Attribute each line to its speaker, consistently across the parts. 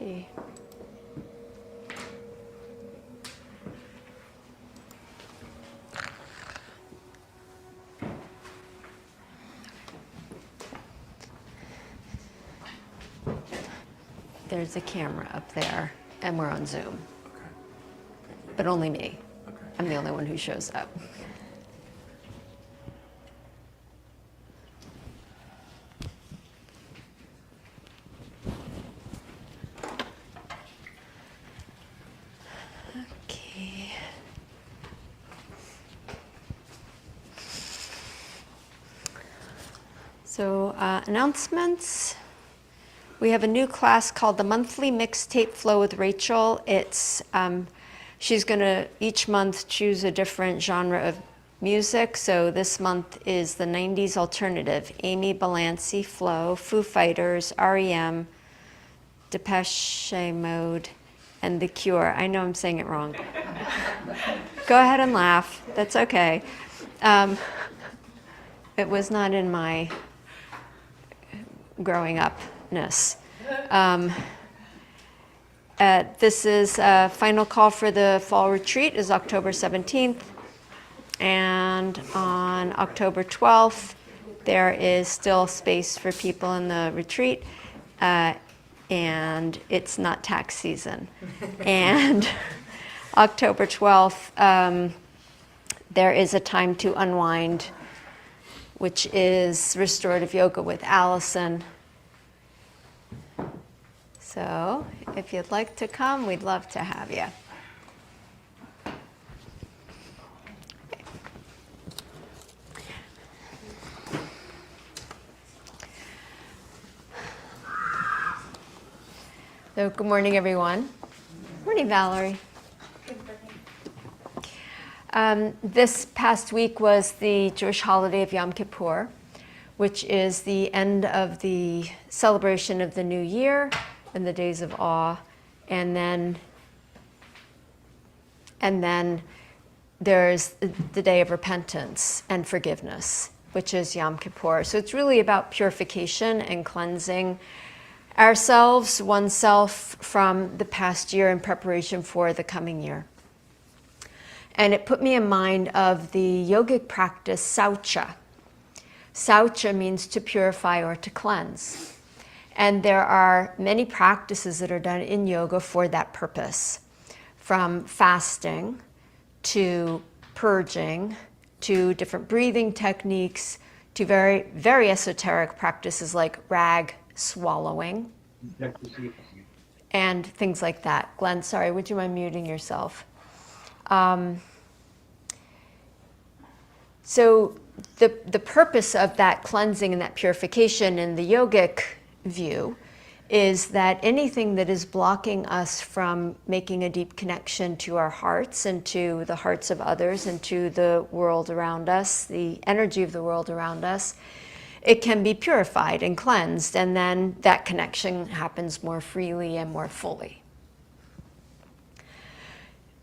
Speaker 1: see. There's a camera up there, and we're on Zoom.
Speaker 2: Okay.
Speaker 1: But only me.
Speaker 2: Okay.
Speaker 1: I'm the only one who shows up. Okay. So, announcements. We have a new class called the Monthly Mixtape Flow with Rachel. It's she's going to each month choose a different genre of music. So this month is the 90s alternative: Amy Balanci, Flow, Foo Fighters, REM, Depeche Mode, and The Cure. I know I'm saying it wrong. Go ahead and laugh. That's okay. It was not in my growing upness. This is final call for the fall retreat is October 17th. And on October 12th, there is still space for people in the retreat. And it's not tax season. And October 12th, there is a time to unwind, which is restorative yoga with Allison. So if you'd like to come, we'd love to have you. So good morning, everyone. Morning, Valerie. This past week was the Jewish holiday of Yom Kippur, which is the end of the celebration of the new year and the days of awe. And then there's the day of repentance and forgiveness, which is Yom Kippur. So it's really about purification and cleansing ourselves, oneself, from the past year in preparation for the coming year. And it put me in mind of the yogic practice Saucha. Saucha means to purify or to cleanse. And there are many practices that are done in yoga for that purpose, from fasting to purging to different breathing techniques to very, very esoteric practices like rag swallowing and things like that. Glenn, sorry, would you mind muting yourself? So the purpose of that cleansing and that purification in the yogic view is that anything that is blocking us from making a deep connection to our hearts and to the hearts of others and to the world around us, the energy of the world around us, it can be purified and cleansed, and then that connection happens more freely and more fully.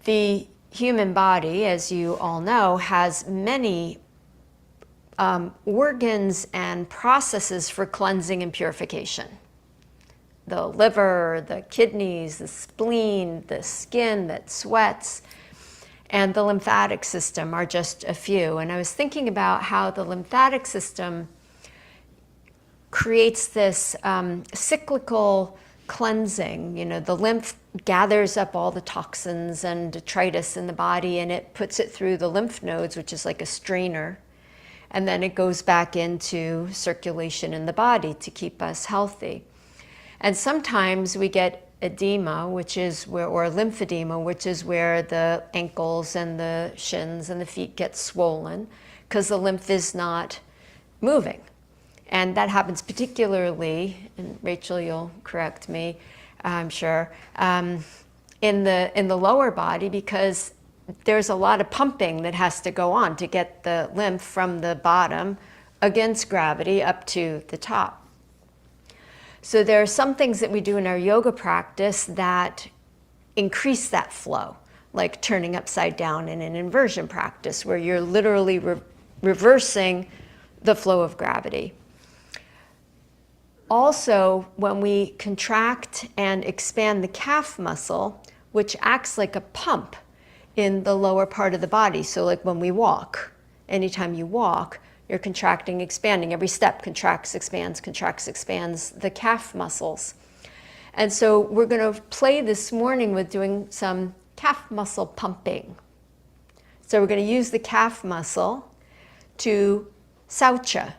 Speaker 1: The human body, as you all know, has many organs and processes for cleansing and purification. The liver, the kidneys, the spleen, the skin that sweats, and the lymphatic system are just a few. And I was thinking about how the lymphatic system creates this cyclical cleansing. You know, the lymph gathers up all the toxins and detritus in the body, and it puts it through the lymph nodes, which is like a strainer. And then it goes back into circulation in the body to keep us healthy. And sometimes we get edema, which is where, or lymphedema, which is where the ankles and the shins and the feet get swollen because the lymph is not moving. And that happens particularly, and Rachel, you'll correct me, I'm sure, in the lower body, because there's a lot of pumping that has to go on to get the lymph from the bottom against gravity up to the top. So there are some things that we do in our yoga practice that increase that flow, like turning upside down in an inversion practice, where you're literally reversing the flow of gravity. Also, when we contract and expand the calf muscle, which acts like a pump in the lower part of the body. So like when we walk, anytime you walk, you're contracting, expanding. Every step contracts, expands the calf muscles. And so we're going to play this morning with doing some calf muscle pumping. So we're going to use the calf muscle to Saucha,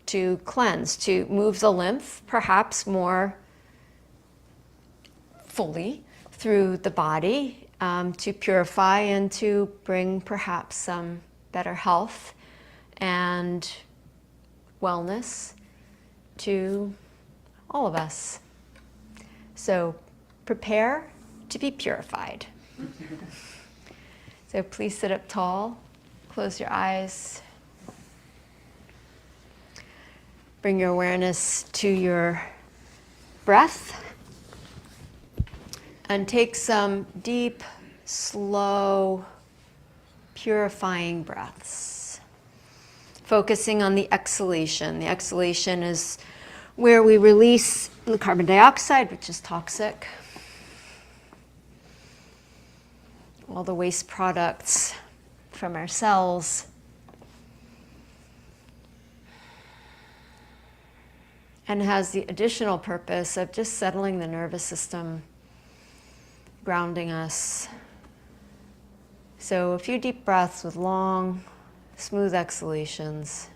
Speaker 1: to cleanse, to move the lymph perhaps more fully through the body, to purify and to bring perhaps some better health and wellness to all of us. So prepare to be purified. So please sit up tall, close your eyes. Bring your awareness to your breath and take some deep, slow, purifying breaths. Focusing on the exhalation. The exhalation is where we release the carbon dioxide, which is toxic, all the waste products from our cells. And has the additional purpose of just settling the nervous system, grounding us. So a few deep breaths with long, smooth exhalations.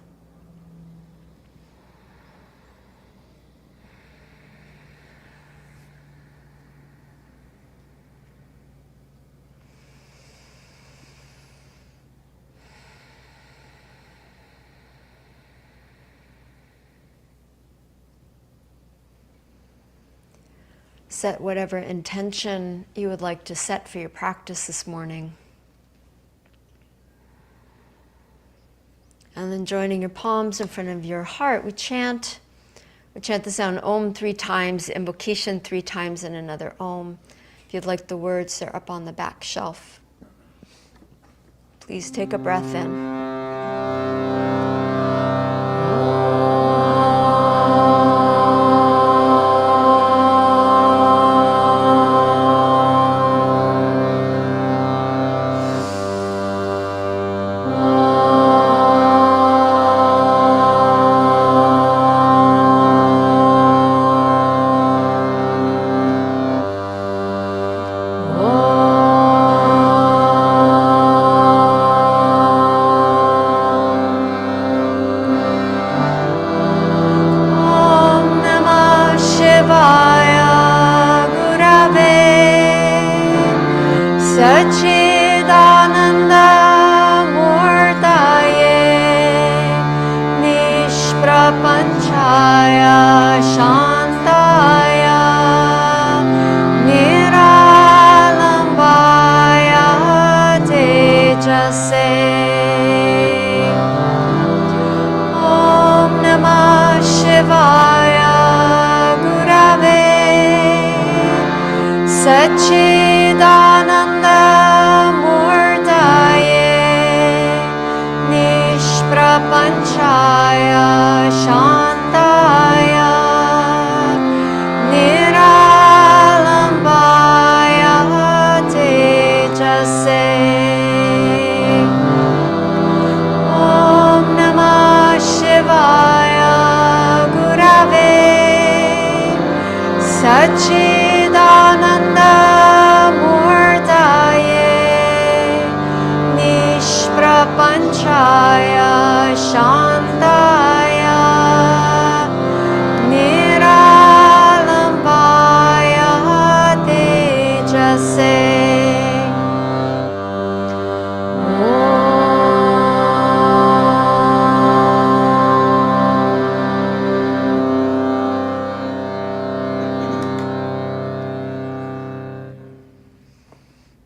Speaker 1: Set whatever intention you would like to set for your practice this morning. And then joining your palms in front of your heart, we chant the sound Om 3 times, invocation 3 times, and another Om. If you'd like the words, they're up on the back shelf. Please take a breath in.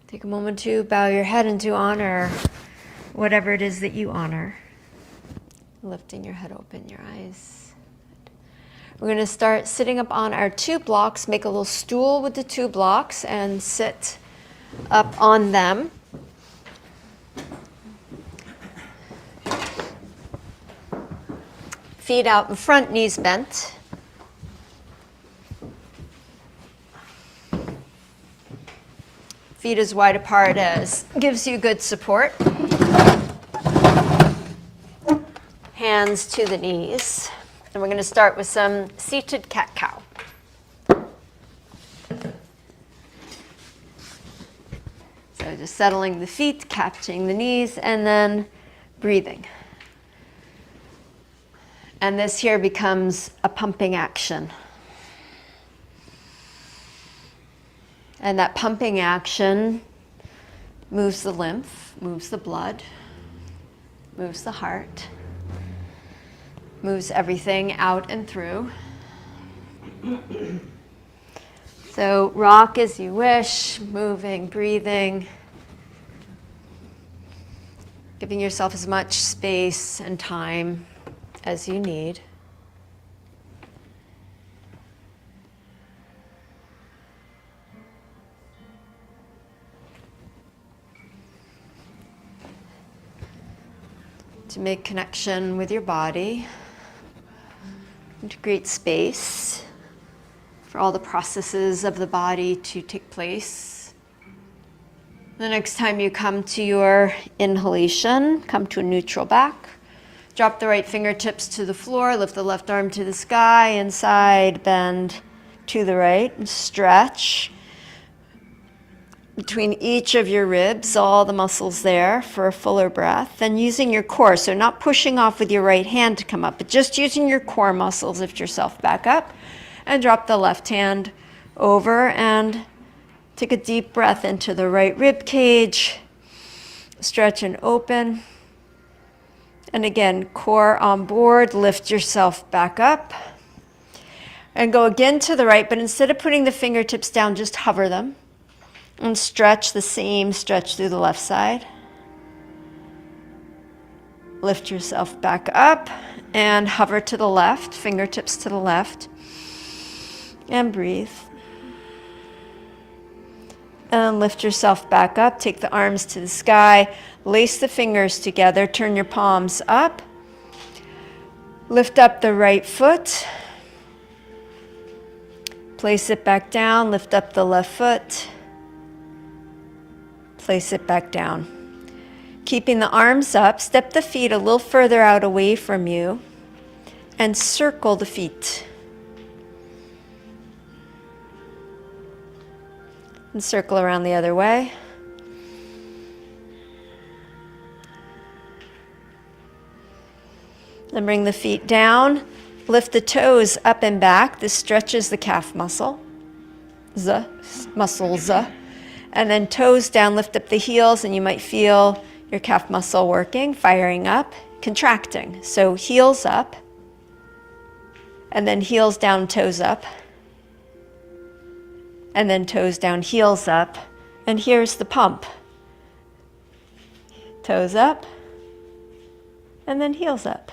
Speaker 1: Take a moment to bow your head and to honor whatever it is that you honor. Lifting your head open, your eyes. We're going to start sitting up on our 2 blocks. Make a little stool with the 2 blocks and sit up on them. Feet out in front, knees bent. feet as wide apart as gives you good support. Hands to the knees. And we're going to start with some seated cat-cow. So just settling the feet, catching the knees, and then breathing. And this here becomes a pumping action. And that pumping action moves the lymph, moves the blood, moves the heart, moves everything out and through. So rock as you wish, moving, breathing, giving yourself as much space and time as you need. To make connection with your body, and to create space for all the processes of the body to take place. The next time you come to your inhalation, come to a neutral back. Drop the right fingertips to the floor, lift the left arm to the sky, inside, bend to the right, and stretch between each of your ribs, all the muscles there for a fuller breath. Then using your core, so not pushing off with your right hand to come up, but just using your core muscles, lift yourself back up and drop the left hand over and take a deep breath into the right rib cage. Stretch and open. And again, core on board, lift yourself back up. And go again to the right, but instead of putting the fingertips down, just hover them. And stretch the same stretch through the left side. Lift yourself back up and hover to the left, fingertips to the left. And breathe. And lift yourself back up. Take the arms to the sky. Lace the fingers together. Turn your palms up. Lift up the right foot. Place it back down. Lift up the left foot. Place it back down. Keeping the arms up, step the feet a little further out away from you and circle the feet. And circle around the other way. Then bring the feet down, lift the toes up and back. This stretches the calf muscle. Muscles. And then toes down, lift up the heels, and you might feel your calf muscle working, firing up, contracting. So heels up, and then heels down, toes up, and then toes down, heels up. And here's the pump. Toes up, and then heels up.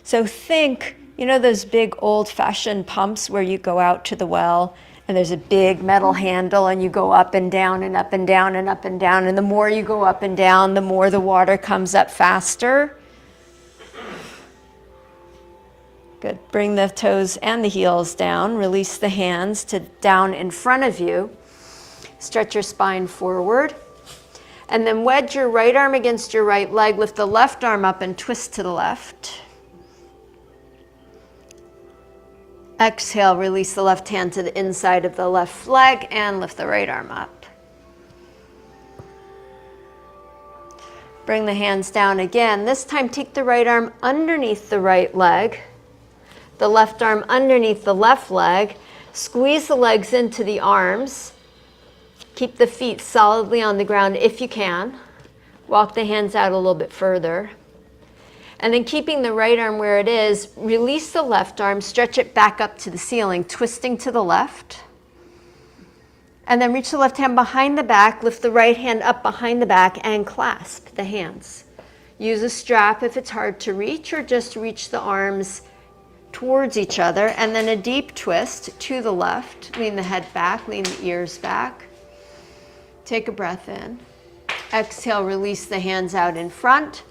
Speaker 1: So think, you know those big old-fashioned pumps where you go out to the well and there's a big metal handle and you go up and down and up and down and up and down. And the more you go up and down, the more the water comes up faster. Good. Bring the toes and the heels down. Release the hands to down in front of you. Stretch your spine forward. And then wedge your right arm against your right leg. Lift the left arm up and twist to the left. Exhale, release the left hand to the inside of the left leg and lift the right arm up. Bring the hands down again. This time take the right arm underneath the right leg, the left arm underneath the left leg. Squeeze the legs into the arms. Keep the feet solidly on the ground if you can. Walk the hands out a little bit further. And then keeping the right arm where it is, release the left arm, stretch it back up to the ceiling, twisting to the left. And then reach the left hand behind the back, lift the right hand up behind the back and clasp the hands. Use a strap if it's hard to reach, or just reach the arms towards each other. And then a deep twist to the left. Lean the head back, lean the ears back. Take a breath in. Exhale, release the hands out in front.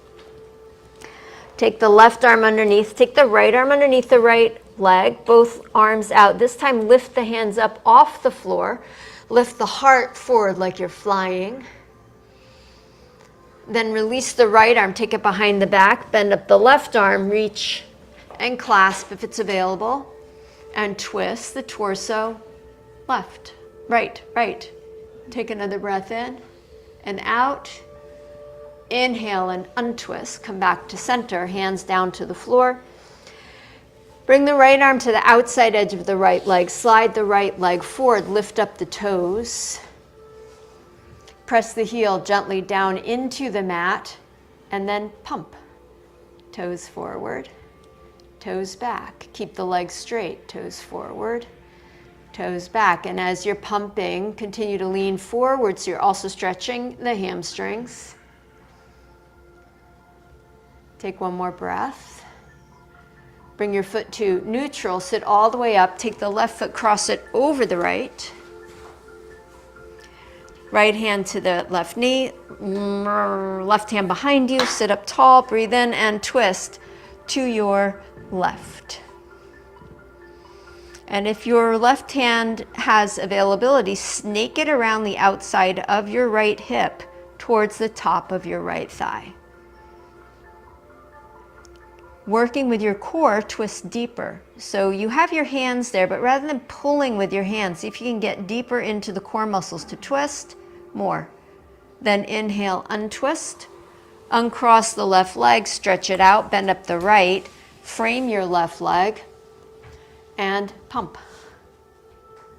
Speaker 1: Take the left arm underneath, take the right arm underneath the right leg, both arms out. This time lift the hands up off the floor. Lift the heart forward like you're flying. Then release the right arm, take it behind the back, bend up the left arm, reach and clasp if it's available, and twist the torso left, right, right. Take another breath in and out. Inhale and untwist. Come back to center, hands down to the floor. Bring the right arm to the outside edge of the right leg. Slide the right leg forward. Lift up the toes. Press the heel gently down into the mat and then pump. Toes forward, toes back. Keep the legs straight. Toes forward, toes back. And as you're pumping, continue to lean forward so you're also stretching the hamstrings. Take one more breath. Bring your foot to neutral. Sit all the way up. Take the left foot, cross it over the right. Right hand to the left knee. Left hand behind you. Sit up tall. Breathe in and twist to your left. And if your left hand has availability, snake it around the outside of your right hip towards the top of your right thigh. Working with your core, twist deeper. So you have your hands there, but rather than pulling with your hands, see if you can get deeper into the core muscles to twist more. Then inhale, untwist. Uncross the left leg, stretch it out, bend up the right, frame your left leg, and pump.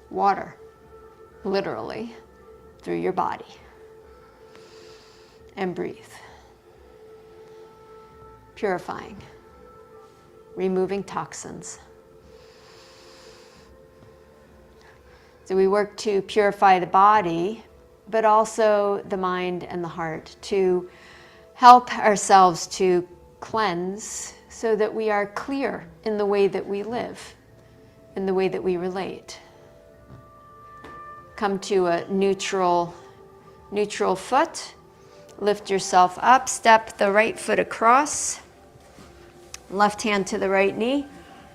Speaker 1: Water, literally, through your body. And breathe. Purifying. Removing toxins. So we work to purify the body, but also the mind and the heart, to help ourselves to cleanse so that we are clear in the way that we live, in the way that we relate. Come to a neutral foot. Lift yourself up. Step the right foot across. Left hand to the right knee,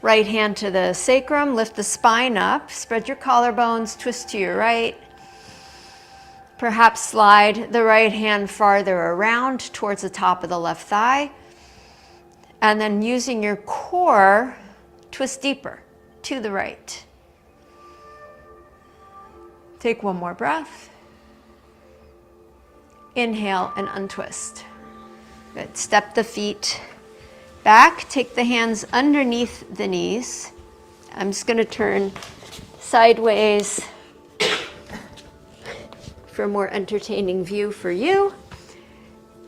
Speaker 1: right hand to the sacrum, lift the spine up, spread your collarbones, twist to your right. Perhaps slide the right hand farther around towards the top of the left thigh. And then using your core, twist deeper to the right. Take one more breath. Inhale and untwist. Good. Step the feet back, take the hands underneath the knees. I'm just going to turn sideways for a more entertaining view for you.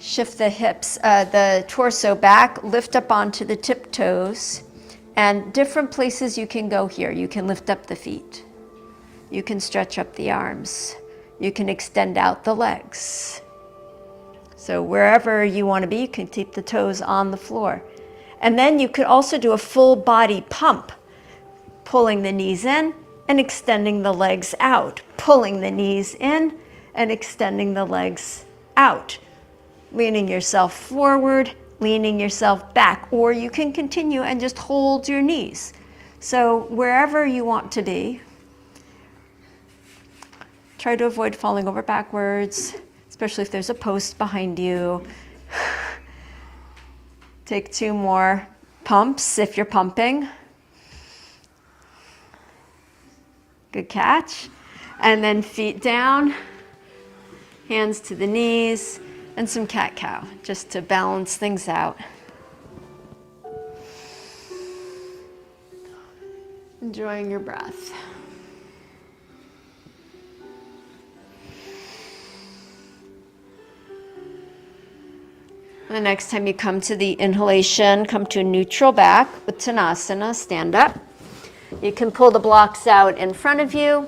Speaker 1: Shift the hips, the torso back, lift up onto the tiptoes, and different places you can go here. You can lift up the feet. You can stretch up the arms. You can extend out the legs. So wherever you want to be, you can keep the toes on the floor. And then you could also do a full body pump, pulling the knees in and extending the legs out, pulling the knees in and extending the legs out, leaning yourself forward, leaning yourself back, or you can continue and just hold your knees. So wherever you want to be, try to avoid falling over backwards, especially if there's a post behind you. Take two more pumps if you're pumping. Good catch. And then feet down, hands to the knees, and some cat-cow, just to balance things out. Enjoying your breath. The next time you come to the inhalation, come to a neutral back, Uttanasana, stand up. You can pull the blocks out in front of you.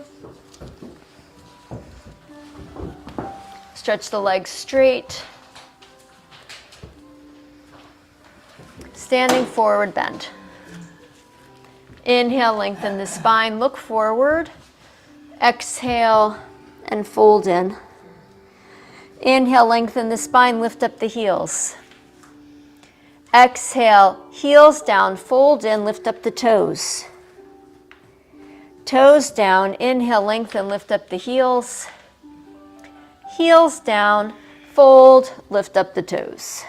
Speaker 1: Stretch the legs straight. Standing forward bend. Inhale, lengthen the spine, look forward. Exhale and fold in. Inhale, lengthen the spine, lift up the heels. Exhale, heels down, fold in, lift up the toes. Toes down. Inhale, lengthen, lift up the heels. Heels down, fold, lift up the toes.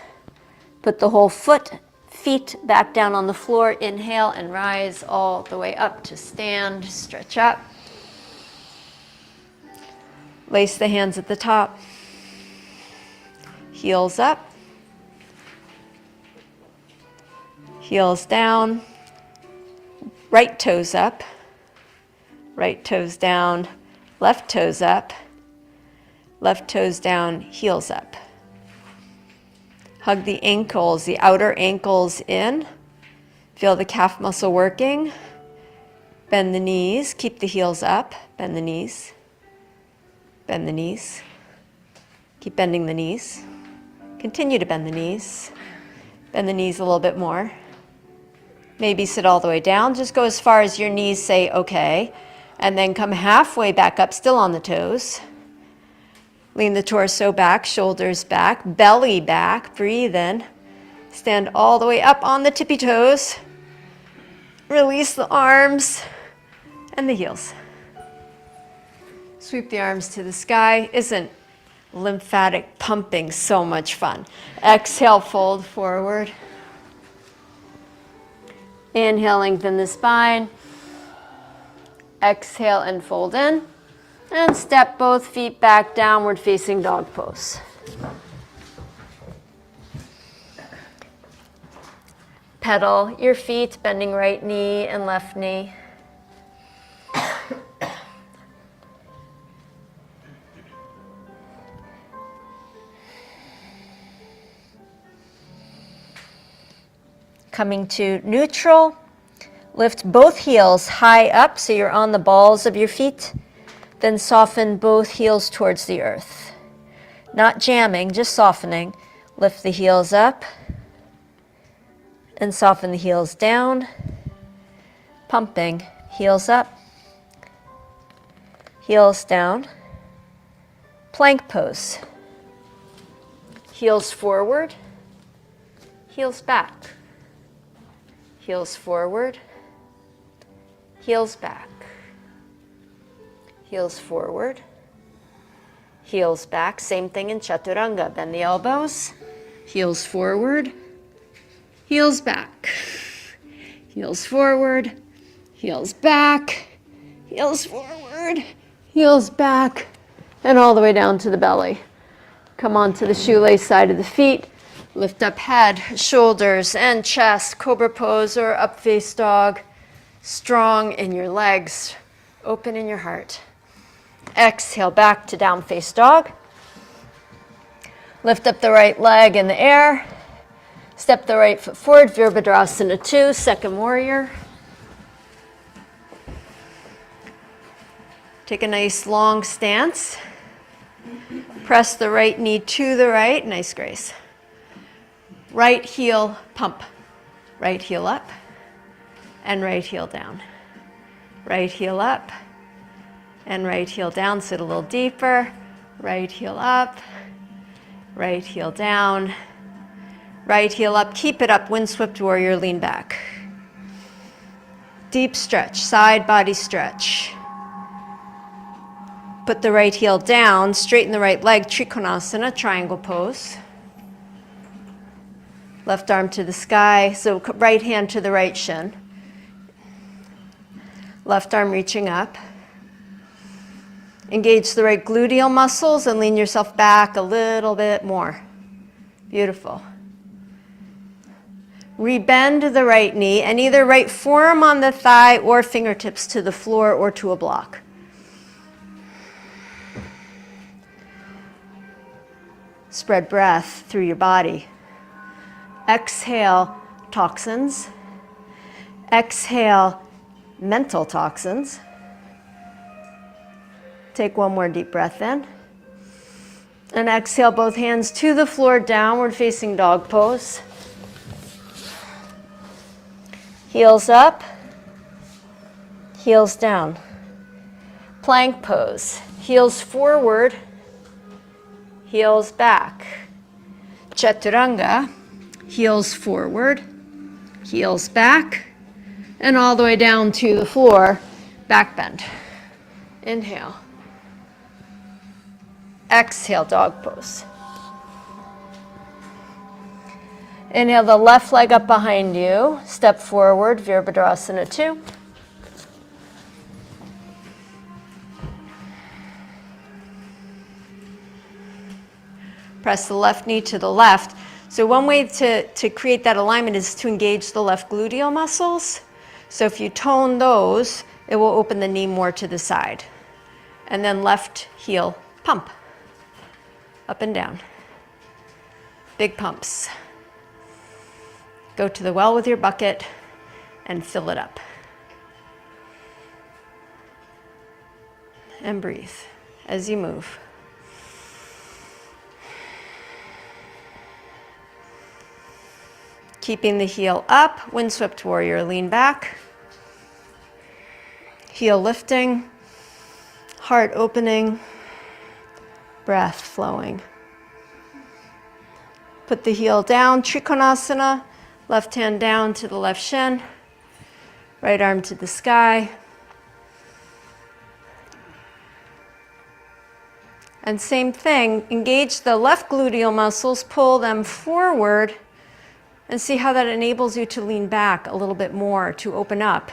Speaker 1: Put the whole feet back down on the floor. Inhale and rise all the way up to stand. Stretch up. Lace the hands at the top. Heels up. Heels down. Right toes up. Right toes down. Left toes up. Left toes down, heels up. Hug the ankles, the outer ankles in. Feel the calf muscle working. Bend the knees, keep the heels up. Bend the knees. Bend the knees. Keep bending the knees. Continue to bend the knees. Bend the knees a little bit more. Maybe sit all the way down. Just go as far as your knees say okay. And then come halfway back up, still on the toes. Lean the torso back, shoulders back, belly back, breathe in. Stand all the way up on the tippy toes. Release the arms and the heels. Sweep the arms to the sky. Isn't lymphatic pumping so much fun? Exhale, fold forward. Inhale, lengthen the spine. Exhale and fold in. And step both feet back, downward facing dog pose. Pedal your feet, bending right knee and left knee. Coming to neutral, lift both heels high up so you're on the balls of your feet. Then soften both heels towards the earth. Not jamming, just softening. Lift the heels up and soften the heels down. Pumping, heels up, heels down. Plank pose. Heels forward, heels back. Heels forward, heels back. Heels forward, heels back. Same thing in chaturanga. Bend the elbows, heels forward, heels back. Heels forward, heels back, heels forward, heels back, and all the way down to the belly. Come onto the shoelace side of the feet. Lift up head, shoulders, and chest. Cobra pose or up face dog. Strong in your legs, open in your heart. Exhale, back to down face dog. Lift up the right leg in the air. Step the right foot forward, Virabhadrasana 2, second warrior. Take a nice long stance. Press the right knee to the right, nice grace. Right heel pump. Right heel up and right heel down. Right heel up and right heel down, sit a little deeper. Right heel up, right heel down. Right heel up, keep it up, windswept warrior, lean back. Deep stretch, side body stretch. Put the right heel down, straighten the right leg, Trikonasana, triangle pose. Left arm to the sky, so right hand to the right shin. Left arm reaching up. Engage the right gluteal muscles and lean yourself back a little bit more. Beautiful. Rebend the right knee and either right forearm on the thigh or fingertips to the floor or to a block. Spread breath through your body. Exhale, toxins. Exhale, mental toxins. Take one more deep breath in. And exhale, both hands to the floor, downward facing dog pose. Heels up, heels down. Plank pose. Heels forward, heels back. Chaturanga, heels forward, heels back, and all the way down to the floor. Back bend. Inhale. Exhale, dog pose. Inhale the left leg up behind you. Step forward, Virabhadrasana 2. Press the left knee to the left. So one way to create that alignment is to engage the left gluteal muscles. So if you tone those, it will open the knee more to the side. And then left heel pump. Up and down. Big pumps. Go to the well with your bucket and fill it up. And breathe as you move. Keeping the heel up, windswept warrior, lean back. Heel lifting, heart opening, breath flowing. Put the heel down, Trikonasana, left hand down to the left shin, right arm to the sky. And same thing, engage the left gluteal muscles, pull them forward, and see how that enables you to lean back a little bit more, to open up.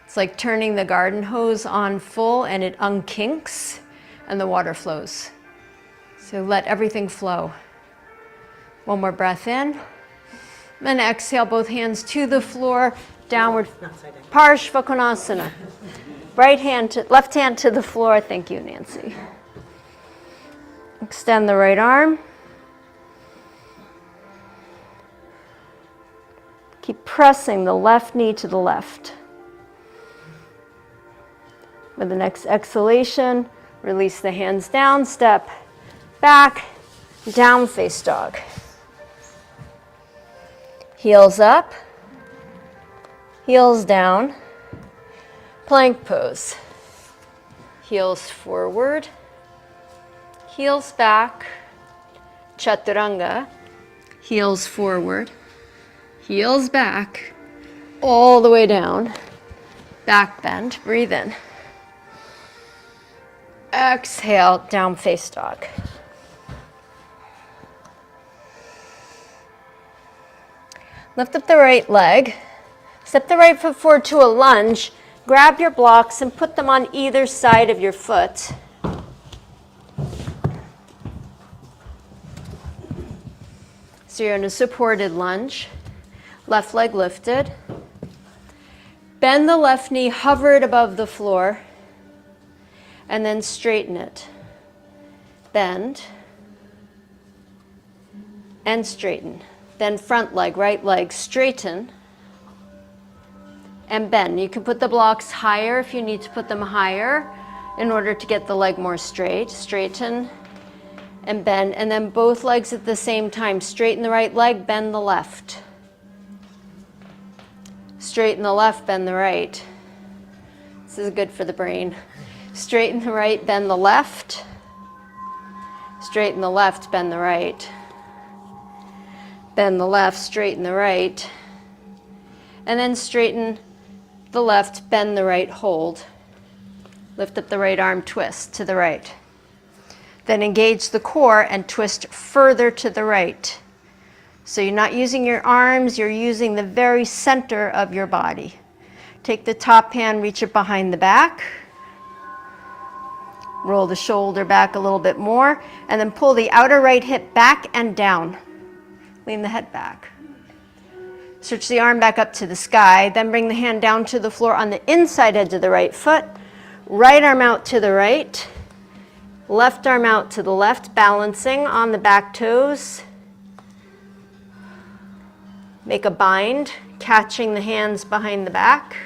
Speaker 1: It's like turning the garden hose on full and it unkinks and the water flows. So let everything flow. One more breath in. Then exhale, both hands to the floor, downward Parshvakonasana. Left hand to the floor. Thank you, Nancy. Extend the right arm. Keep pressing the left knee to the left. With the next exhalation, release the hands down, step back, down face dog. Heels up, heels down, plank pose. Heels forward, heels back, chaturanga, heels forward, heels back, all the way down, back bend, breathe in. Exhale, down face dog. Lift up the right leg, step the right foot forward to a lunge, grab your blocks and put them on either side of your foot. So you're in a supported lunge. Left leg lifted. Bend the left knee, hover it above the floor, and then straighten it. Bend and straighten. Then front leg, right leg, straighten and bend. You can put the blocks higher if you need to put them higher in order to get the leg more straight. Straighten and bend, and then both legs at the same time. Straighten the right leg, bend the left. Straighten the left, bend the right. This is good for the brain. Straighten the right, bend the left. Straighten the left, bend the right. Bend the left, straighten the right. And then straighten the left, bend the right, hold. Lift up the right arm, twist to the right. Then engage the core and twist further to the right. So you're not using your arms, you're using the very center of your body. Take the top hand, reach it behind the back. Roll the shoulder back a little bit more, and then pull the outer right hip back and down. Lean the head back. Stretch the arm back up to the sky, then bring the hand down to the floor on the inside edge of the right foot. Right arm out to the right. Left arm out to the left, balancing on the back toes. Make a bind, catching the hands behind the back.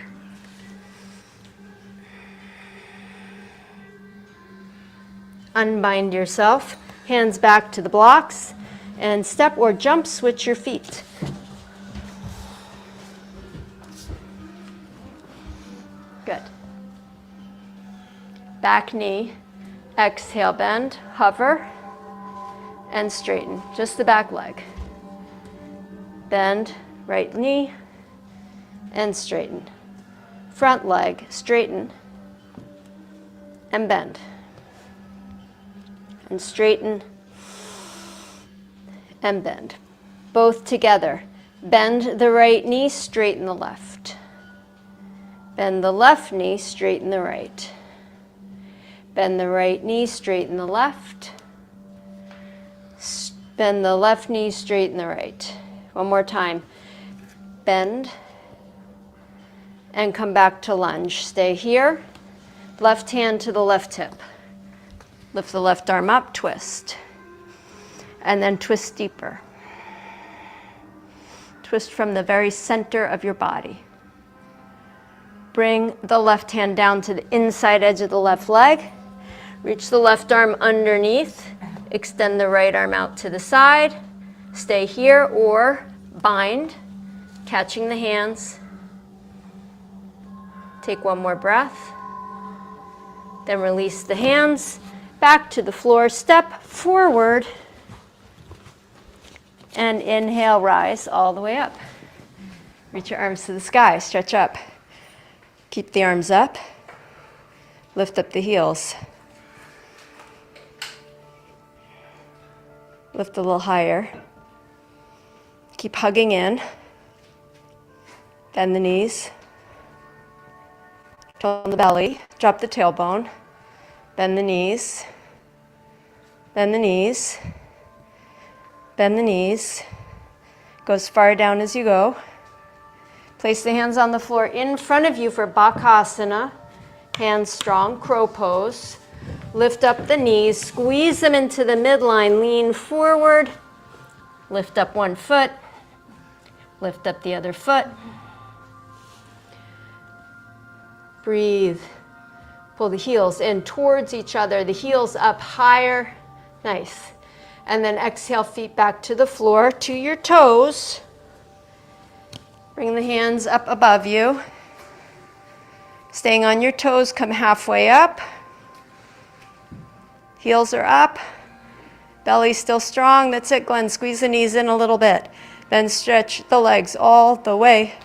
Speaker 1: Unbind yourself, hands back to the blocks, and step or jump switch your feet. Good. Back knee, exhale, bend, hover, and straighten, just the back leg. Bend, right knee, and straighten. front leg, straighten and bend. And straighten and bend. Both together. Bend the right knee, straighten the left. Bend the left knee, straighten the right. Bend the right knee, straighten the left. Bend the left knee, straighten the right. One more time. Bend and come back to lunge. Stay here. Left hand to the left hip. Lift the left arm up, twist. And then twist deeper. Twist from the very center of your body. Bring the left hand down to the inside edge of the left leg. Reach the left arm underneath. Extend the right arm out to the side. Stay here or bind, catching the hands. Take one more breath. Then release the hands. Back to the floor. Step forward. And inhale, rise all the way up. Reach your arms to the sky, stretch up. Keep the arms up. Lift up the heels. Lift a little higher. Keep hugging in. Bend the knees. Tone the belly. Drop the tailbone. Bend the knees. Bend the knees. Bend the knees. Go as far down as you go. Place the hands on the floor in front of you for Bakasana. Hands strong, crow pose. Lift up the knees, squeeze them into the midline, lean forward. Lift up one foot. Lift up the other foot. Breathe. Pull the heels in towards each other, the heels up higher. Nice. And then exhale, feet back to the floor, to your toes. Bring the hands up above you. Staying on your toes, come halfway up. Heels are up. Belly still strong. That's it, Glenn. Squeeze the knees in a little bit. Then stretch the legs all the way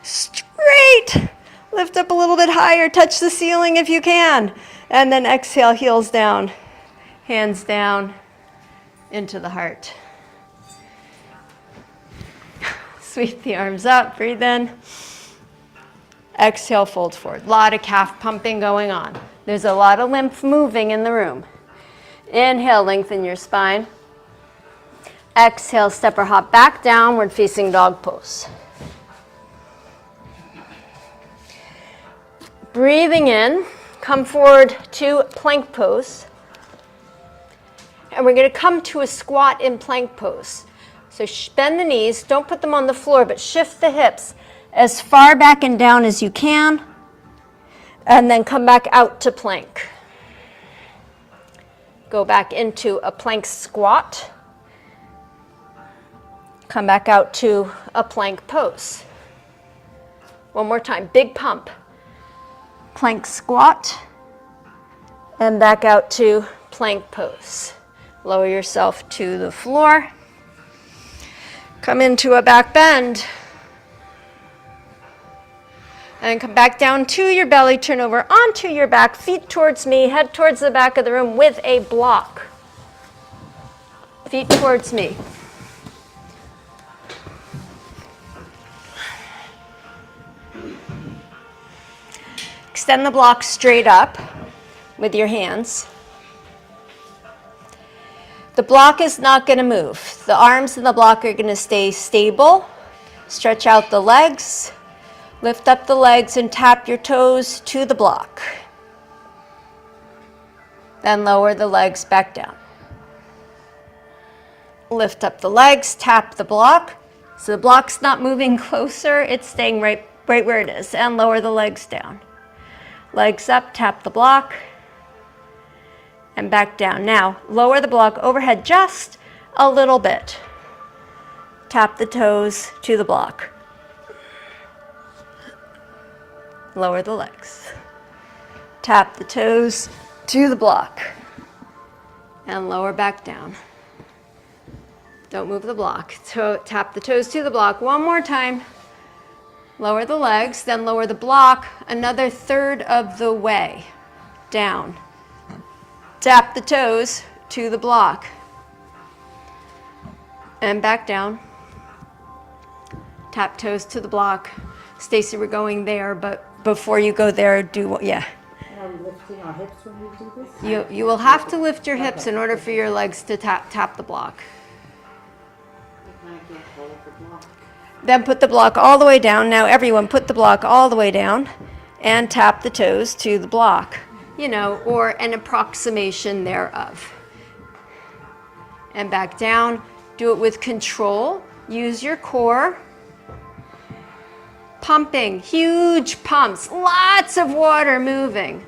Speaker 1: straight. Lift up a little bit higher. Touch the ceiling if you can. And then exhale, heels down. Hands down. Into the heart. Sweep the arms up, breathe in. Exhale, fold forward. A lot of calf pumping going on. There's a lot of lymph moving in the room. Inhale, lengthen your spine. Exhale, step or hop back, downward facing dog pose. Breathing in, come forward to plank pose. And we're going to come to a squat in plank pose. So bend the knees, don't put them on the floor, but shift the hips as far back and down as you can. And then come back out to plank. Go back into a plank squat. Come back out to a plank pose. One more time, big pump. Plank squat. And back out to plank pose. Lower yourself to the floor. Come into a back bend. And come back down to your belly, turn over onto your back, feet towards me, head towards the back of the room with a block. Feet towards me. Extend the block straight up with your hands. The block is not going to move. The arms and the block are going to stay stable. Stretch out the legs. Lift up the legs and tap your toes to the block. Then lower the legs back down. Lift up the legs, tap the block. So the block's not moving closer, it's staying right where it is. And lower the legs down. Legs up, tap the block. And back down. Now, lower the block overhead just a little bit. Tap the toes to the block. Lower the legs. Tap the toes to the block. And lower back down. Don't move the block. Tap the toes to the block. One more time. Lower the legs, then lower the block another third of the way down. Tap the toes to the block. And back down. Tap toes to the block. Stacy, we're going there, but before you go there, do what, yeah.
Speaker 2: Are we lifting our hips when we do this?
Speaker 1: You will have to lift your hips in order for your legs to tap the block. Then put the block all the way down. Now everyone put the block all the way down and tap the toes to the block, you know, or an approximation thereof. And back down. Do it with control. Use your core. Pumping, huge pumps, lots of water moving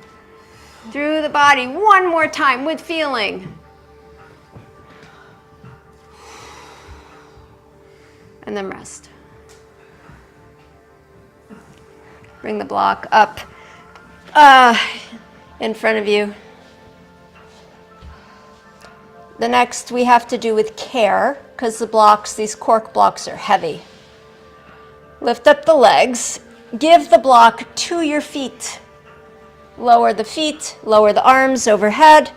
Speaker 1: through the body. One more time with feeling. And then rest. Bring the block up in front of you. The next we have to do with care, because the blocks, these cork blocks, are heavy. Lift up the legs. Give the block to your feet. Lower the feet, lower the arms overhead.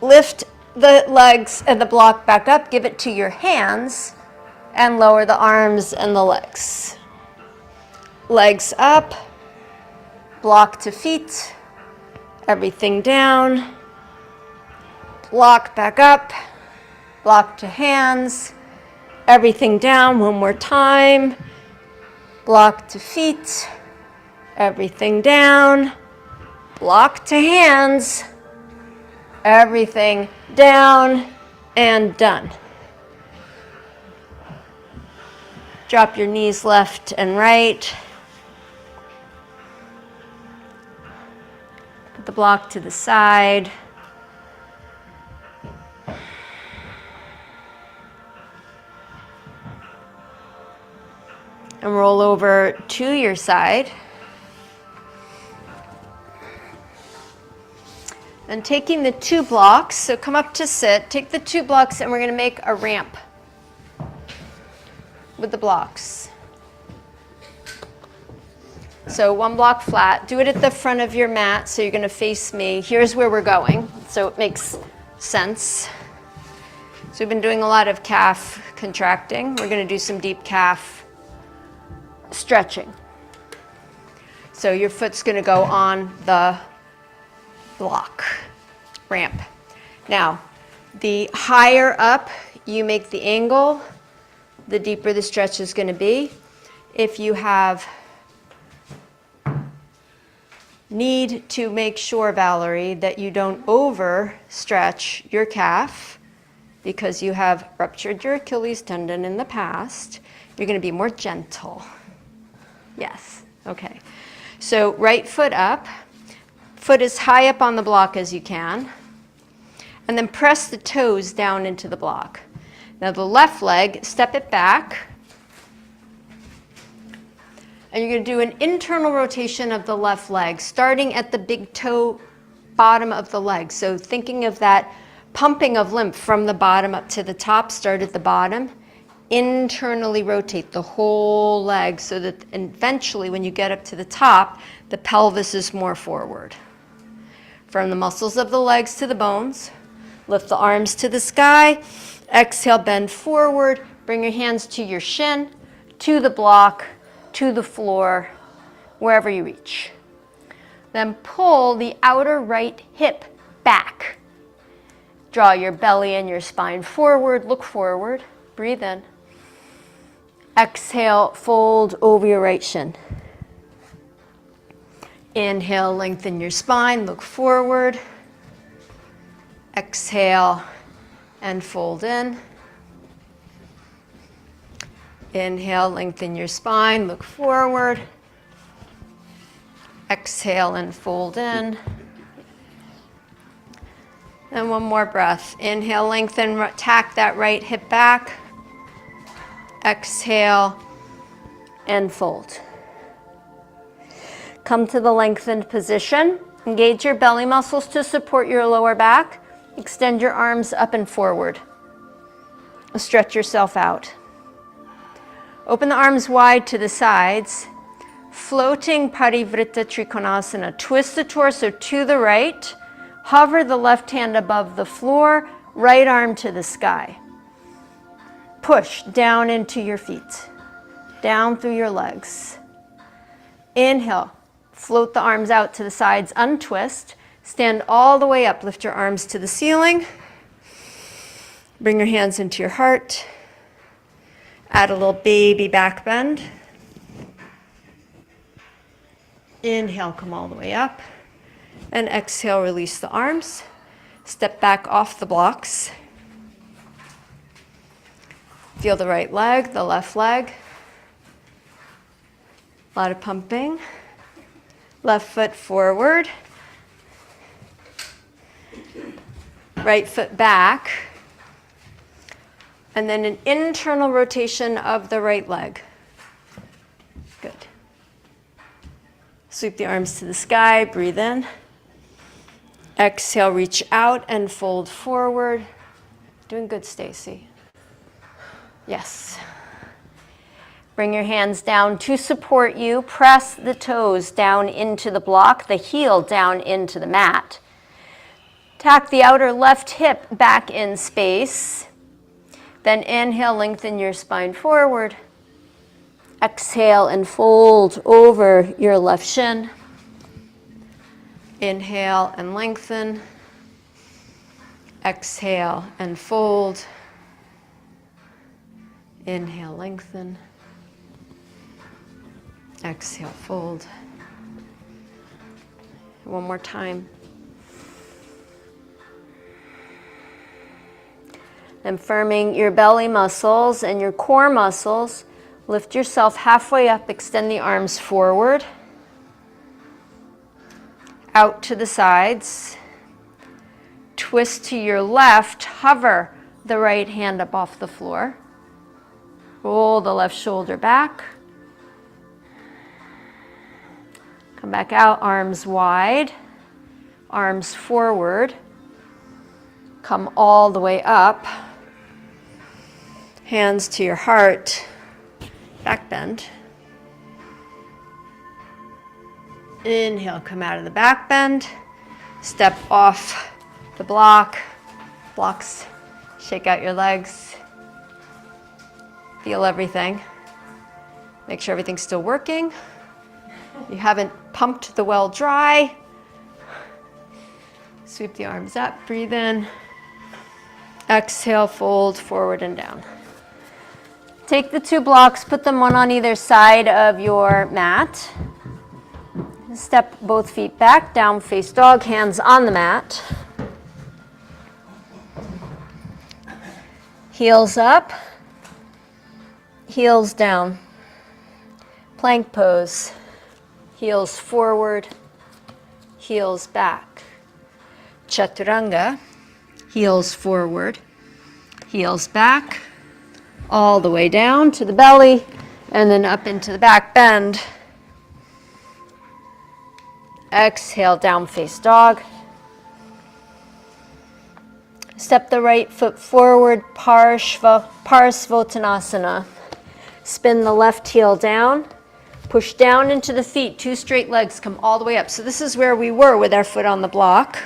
Speaker 1: Lift the legs and the block back up. Give it to your hands and lower the arms and the legs. Legs up, block to feet, everything down. Block back up, block to hands, everything down. One more time. Block to feet, everything down. Block to hands, everything down, and done. Drop your knees left and right. Put the block to the side. And roll over to your side. And taking the 2 blocks, so come up to sit, take the 2 blocks and we're going to make a ramp with the blocks. So 1 block flat, do it at the front of your mat, so you're going to face me. Here's where we're going, so it makes sense. So we've been doing a lot of calf contracting. We're going to do some deep calf stretching. So your foot's going to go on the block ramp. Now, the higher up you make the angle, the deeper the stretch is going to be. If you have need to make sure, Valerie, that you don't overstretch your calf because you have ruptured your Achilles tendon in the past, you're going to be more gentle. Yes, okay. So right foot up, foot as high up on the block as you can, and then press the toes down into the block. Now the left leg, step it back, and you're going to do an internal rotation of the left leg, starting at the big toe bottom of the leg. So thinking of that pumping of lymph from the bottom up to the top, start at the bottom. Internally rotate the whole leg so that eventually when you get up to the top, the pelvis is more forward. From the muscles of the legs to the bones, lift the arms to the sky, exhale, bend forward, bring your hands to your shin, to the block, to the floor, wherever you reach. Then pull the outer right hip back. Draw your belly and your spine forward, look forward, breathe in. Exhale, fold over your right shin. Inhale, lengthen your spine, look forward. Exhale and fold in. Inhale, lengthen your spine, look forward. Exhale and fold in. And one more breath. Inhale, lengthen, tack that right hip back. Exhale and fold. Come to the lengthened position. Engage your belly muscles to support your lower back. Extend your arms up and forward. Stretch yourself out. Open the arms wide to the sides. Floating Parivrtta Trikonasana. Twist the torso to the right. Hover the left hand above the floor. Right arm to the sky. Push down into your feet. Down through your legs. Inhale. Float the arms out to the sides. Untwist. Stand all the way up. Lift your arms to the ceiling. Bring your hands into your heart. Add a little baby back bend. Inhale, come all the way up. And exhale, release the arms. Step back off the blocks. Feel the right leg, the left leg. A lot of pumping. Left foot forward. Right foot back. And then an internal rotation of the right leg. Good. Sweep the arms to the sky, breathe in. Exhale, reach out and fold forward. Doing good, Stacy. Yes. Bring your hands down to support you. Press the toes down into the block, the heel down into the mat. Tack the outer left hip back in space. Then inhale, lengthen your spine forward. Exhale and fold over your left shin. Inhale and lengthen. Exhale and fold. Inhale, lengthen. Exhale, fold. One more time. And firming your belly muscles and your core muscles, lift yourself halfway up, extend the arms forward, out to the sides, twist to your left, hover the right hand up off the floor, roll the left shoulder back, come back out, arms wide, arms forward, come all the way up. Hands to your heart, back bend. Inhale, come out of the back bend. Step off the blocks, shake out your legs. Feel everything. Make sure everything's still working. You haven't pumped the well dry. Sweep the arms up, breathe in. Exhale, fold forward and down. Take the two blocks, put them one on either side of your mat. Step both feet back, down face dog, hands on the mat. Heels up, heels down. Plank pose, heels forward, heels back. Chaturanga, heels forward, heels back. All the way down to the belly and then up into the back bend. Exhale, down face dog. Step the right foot forward, Parasvottanasana. Spin the left heel down. Push down into the feet, two straight legs come all the way up. So this is where we were with our foot on the block.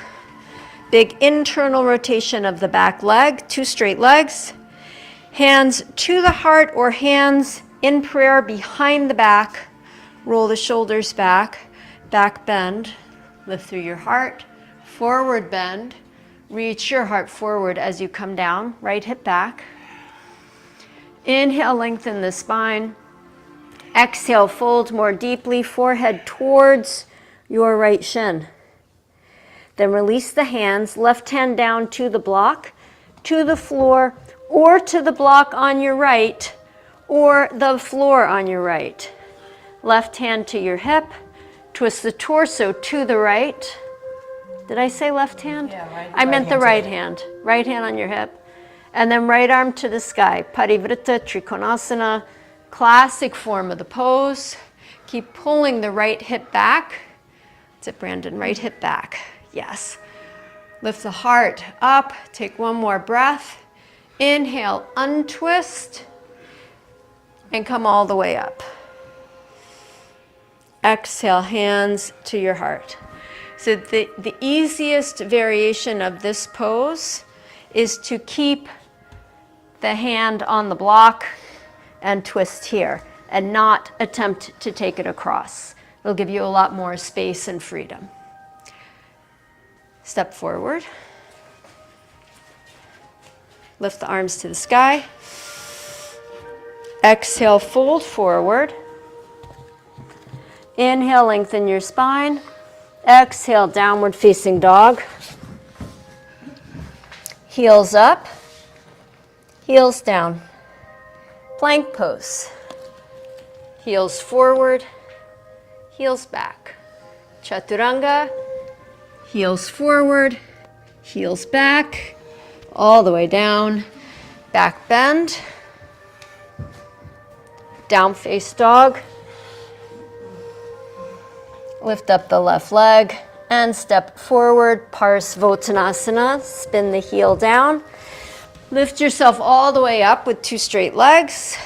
Speaker 1: Big internal rotation of the back leg, two straight legs. Hands to the heart or hands in prayer behind the back. Roll the shoulders back, back bend. Lift through your heart, forward bend. Reach your heart forward as you come down, right hip back. Inhale, lengthen the spine. Exhale, fold more deeply, forehead towards your right shin. Then release the hands, left hand down to the block, to the floor, or to the block on your right, or the floor on your right. Left hand to your hip, twist the torso to the right. Did I say left hand?
Speaker 2: Yeah, right.
Speaker 1: I meant the right hand. Right hand on your hip. And then right arm to the sky. Parivrtta Trikonasana, classic form of the pose. Keep pulling the right hip back. That's it, Brandon, right hip back. Yes. Lift the heart up, take one more breath. Inhale, untwist. and come all the way up. Exhale, hands to your heart. So the easiest variation of this pose is to keep the hand on the block and twist here and not attempt to take it across. It'll give you a lot more space and freedom. Step forward. Lift the arms to the sky. Exhale, fold forward. Inhale, lengthen your spine. Exhale, downward facing dog. Heels up, heels down. Plank pose. Heels forward, heels back. Chaturanga, heels forward, heels back, all the way down. Back bend. Down face dog. Lift up the left leg and step forward, Parsvottanasana. Spin the heel down. Lift yourself all the way up with 2 straight legs.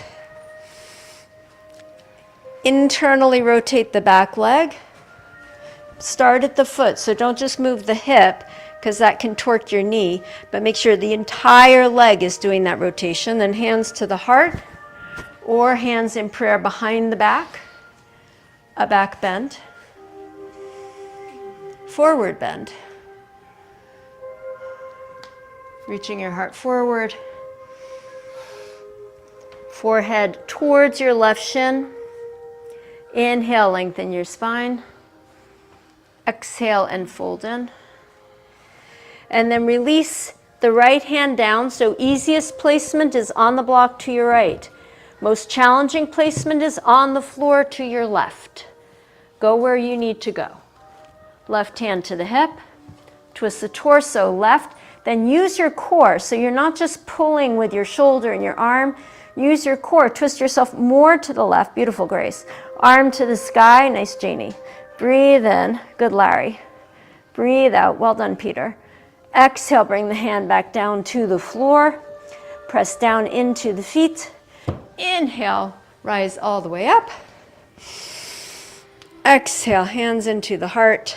Speaker 1: Internally rotate the back leg. Start at the foot, so don't just move the hip because that can torque your knee, but make sure the entire leg is doing that rotation. Then hands to the heart or hands in prayer behind the back. A back bend. Forward bend. Reaching your heart forward. Forehead towards your left shin. Inhale, lengthen your spine. Exhale and fold in. And then release the right hand down. So easiest placement is on the block to your right. Most challenging placement is on the floor to your left. Go where you need to go. Left hand to the hip, twist the torso left, then use your core. So you're not just pulling with your shoulder and your arm, use your core, twist yourself more to the left, beautiful Grace. Arm to the sky, nice Janie. Breathe in, good Larry. Breathe out, well done Peter. Exhale, bring the hand back down to the floor, press down into the feet. Inhale, rise all the way up. Exhale, hands into the heart.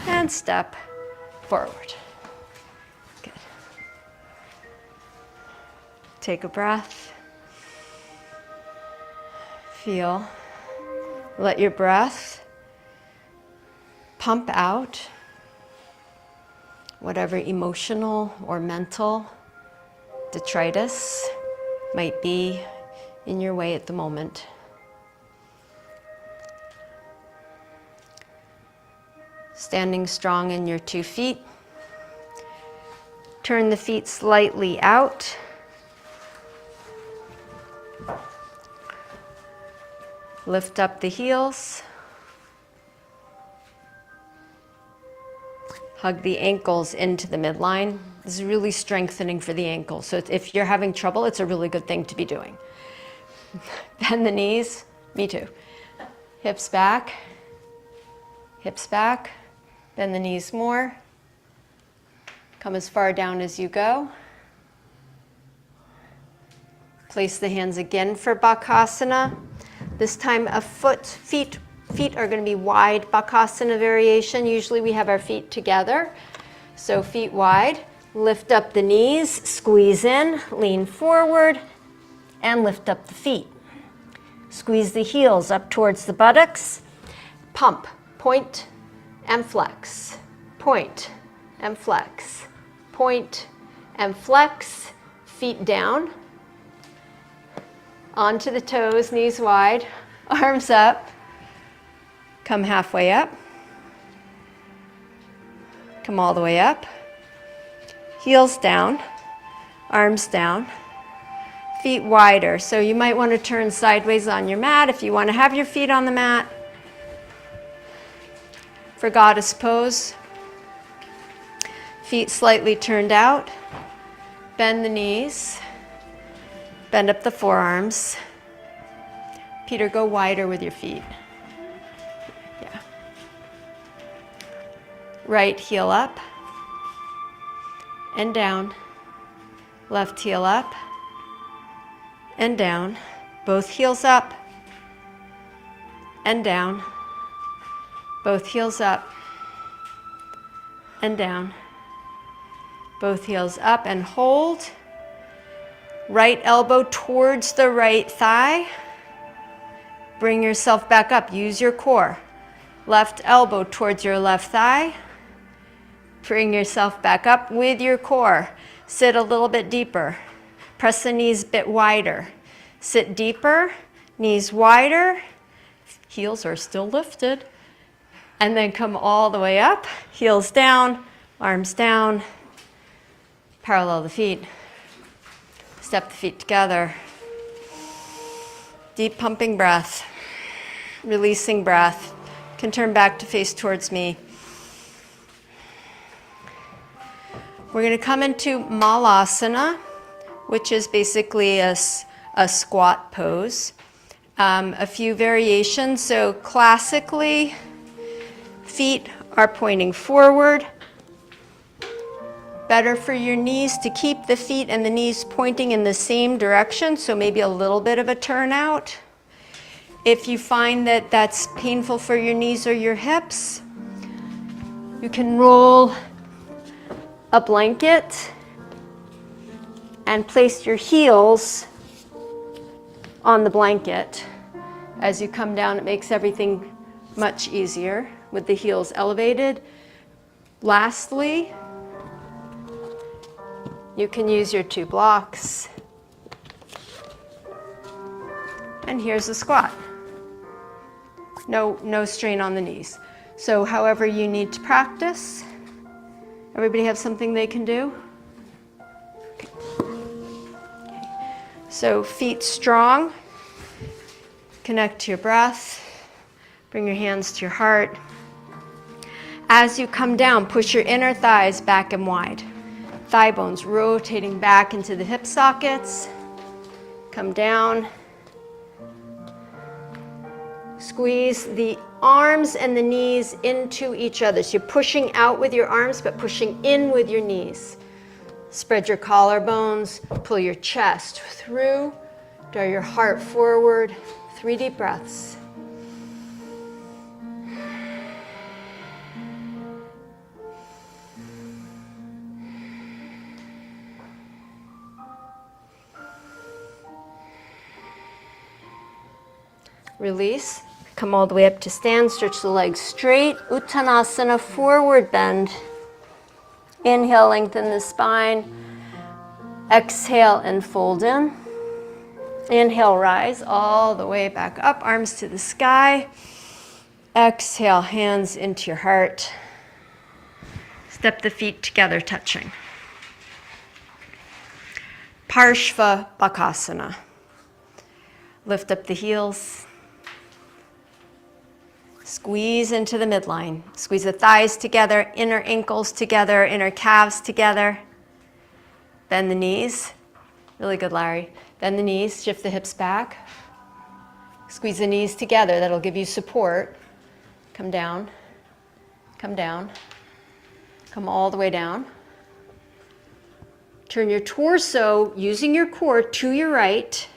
Speaker 1: And step forward. Good. Take a breath. Feel. Let your breath pump out whatever emotional or mental detritus might be in your way at the moment. Standing strong in your 2 feet. Turn the feet slightly out. Lift up the heels. Hug the ankles into the midline. This is really strengthening for the ankles. So if you're having trouble, it's a really good thing to be doing. Bend the knees. Me too. Hips back. Hips back. Bend the knees more. Come as far down as you go. Place the hands again for Bakasana. This time feet are going to be wide Bakasana variation. Usually we have our feet together. So feet wide. Lift up the knees, squeeze in, lean forward, and lift up the feet. Squeeze the heels up towards the buttocks. Pump, point, and flex, point and flex, point and flex, feet down, onto the toes, knees wide, arms up, come halfway up, come all the way up, heels down, arms down, feet wider. So you might want to turn sideways on your mat if you want to have your feet on the mat. For goddess pose, feet slightly turned out, bend the knees, bend up the forearms. Peter, go wider with your feet. Yeah. Right heel up and down, left heel up and down, Both heels up and down. Both heels up and down. Both heels up and hold. Right elbow towards the right thigh. Bring yourself back up. Use your core. Left elbow towards your left thigh. Bring yourself back up with your core. Sit a little bit deeper. Press the knees a bit wider. Sit deeper, knees wider. Heels are still lifted. And then come all the way up. Heels down, arms down. Parallel the feet. Step the feet together. Deep pumping breath. Releasing breath. Can turn back to face towards me. We're going to come into Malasana, which is basically a squat pose. A few variations. So classically, feet are pointing forward. Better for your knees to keep the feet and the knees pointing in the same direction, so maybe a little bit of a turnout. If you find that that's painful for your knees or your hips, you can roll a blanket and place your heels on the blanket. As you come down, it makes everything much easier with the heels elevated. Lastly, you can use your 2 blocks. And here's a squat. No strain on the knees. So however you need to practice. Everybody have something they can do? Okay. So feet strong. Connect to your breath. Bring your hands to your heart. As you come down, push your inner thighs back and wide. Thigh bones rotating back into the hip sockets. Come down. Squeeze the arms and the knees into each other. So you're pushing out with your arms, but pushing in with your knees. Spread your collarbones. Pull your chest through. Draw your heart forward. 3 deep breaths. Release. Come all the way up to stand. Stretch the legs straight. Uttanasana, forward bend. Inhale, lengthen the spine. Exhale and fold in. Inhale, rise all the way back up. Arms to the sky. Exhale, hands into your heart. Step the feet together, touching. Parshva Bakasana. Lift up the heels. Squeeze into the midline. Squeeze the thighs together, inner ankles together, inner calves together. Bend the knees. Really good, Larry. Bend the knees, shift the hips back. Squeeze the knees together. That'll give you support. Come down. Come down. Come all the way down. Turn your torso, using your core, to your right,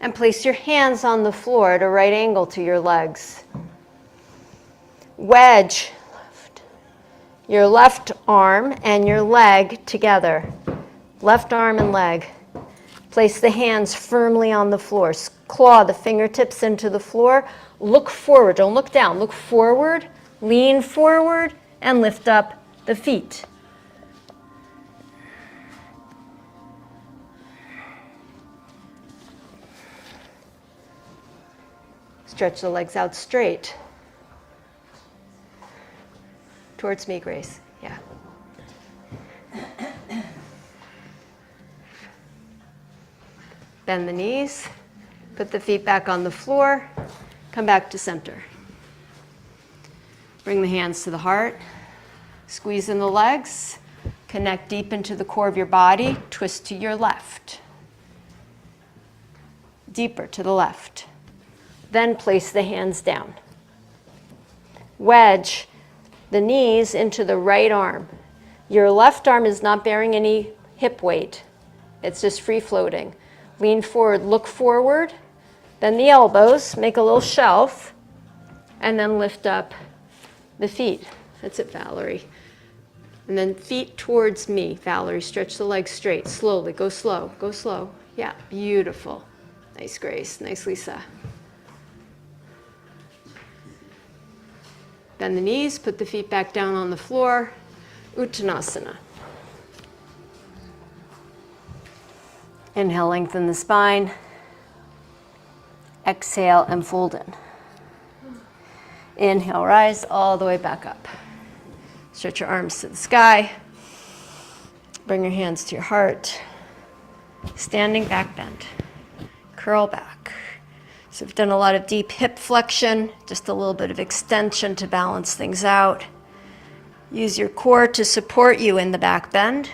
Speaker 1: and place your hands on the floor at a right angle to your legs. Wedge your left arm and your leg together. Left arm and leg. Place the hands firmly on the floor. Claw the fingertips into the floor. Look forward. Don't look down. Look forward. Lean forward and lift up the feet. Stretch the legs out straight. Towards me, Grace. Yeah. Bend the knees. Put the feet back on the floor. Come back to center. Bring the hands to the heart. Squeeze in the legs. Connect deep into the core of your body. Twist to your left. Deeper to the left. Then place the hands down. Wedge the knees into the right arm. Your left arm is not bearing any hip weight. It's just free floating. Lean forward, look forward, Bend the elbows, make a little shelf, and then lift up the feet. That's it, Valerie. And then feet towards me, Valerie. Stretch the legs straight, slowly. Go slow, go slow. Yeah, beautiful. Nice, Grace. Nice, Lisa. Bend the knees, put the feet back down on the floor. Uttanasana. Inhale, lengthen the spine. Exhale and fold in. Inhale, rise all the way back up. Stretch your arms to the sky. Bring your hands to your heart. Standing back bend. Curl back. So we've done a lot of deep hip flexion, just a little bit of extension to balance things out. Use your core to support you in the back bend.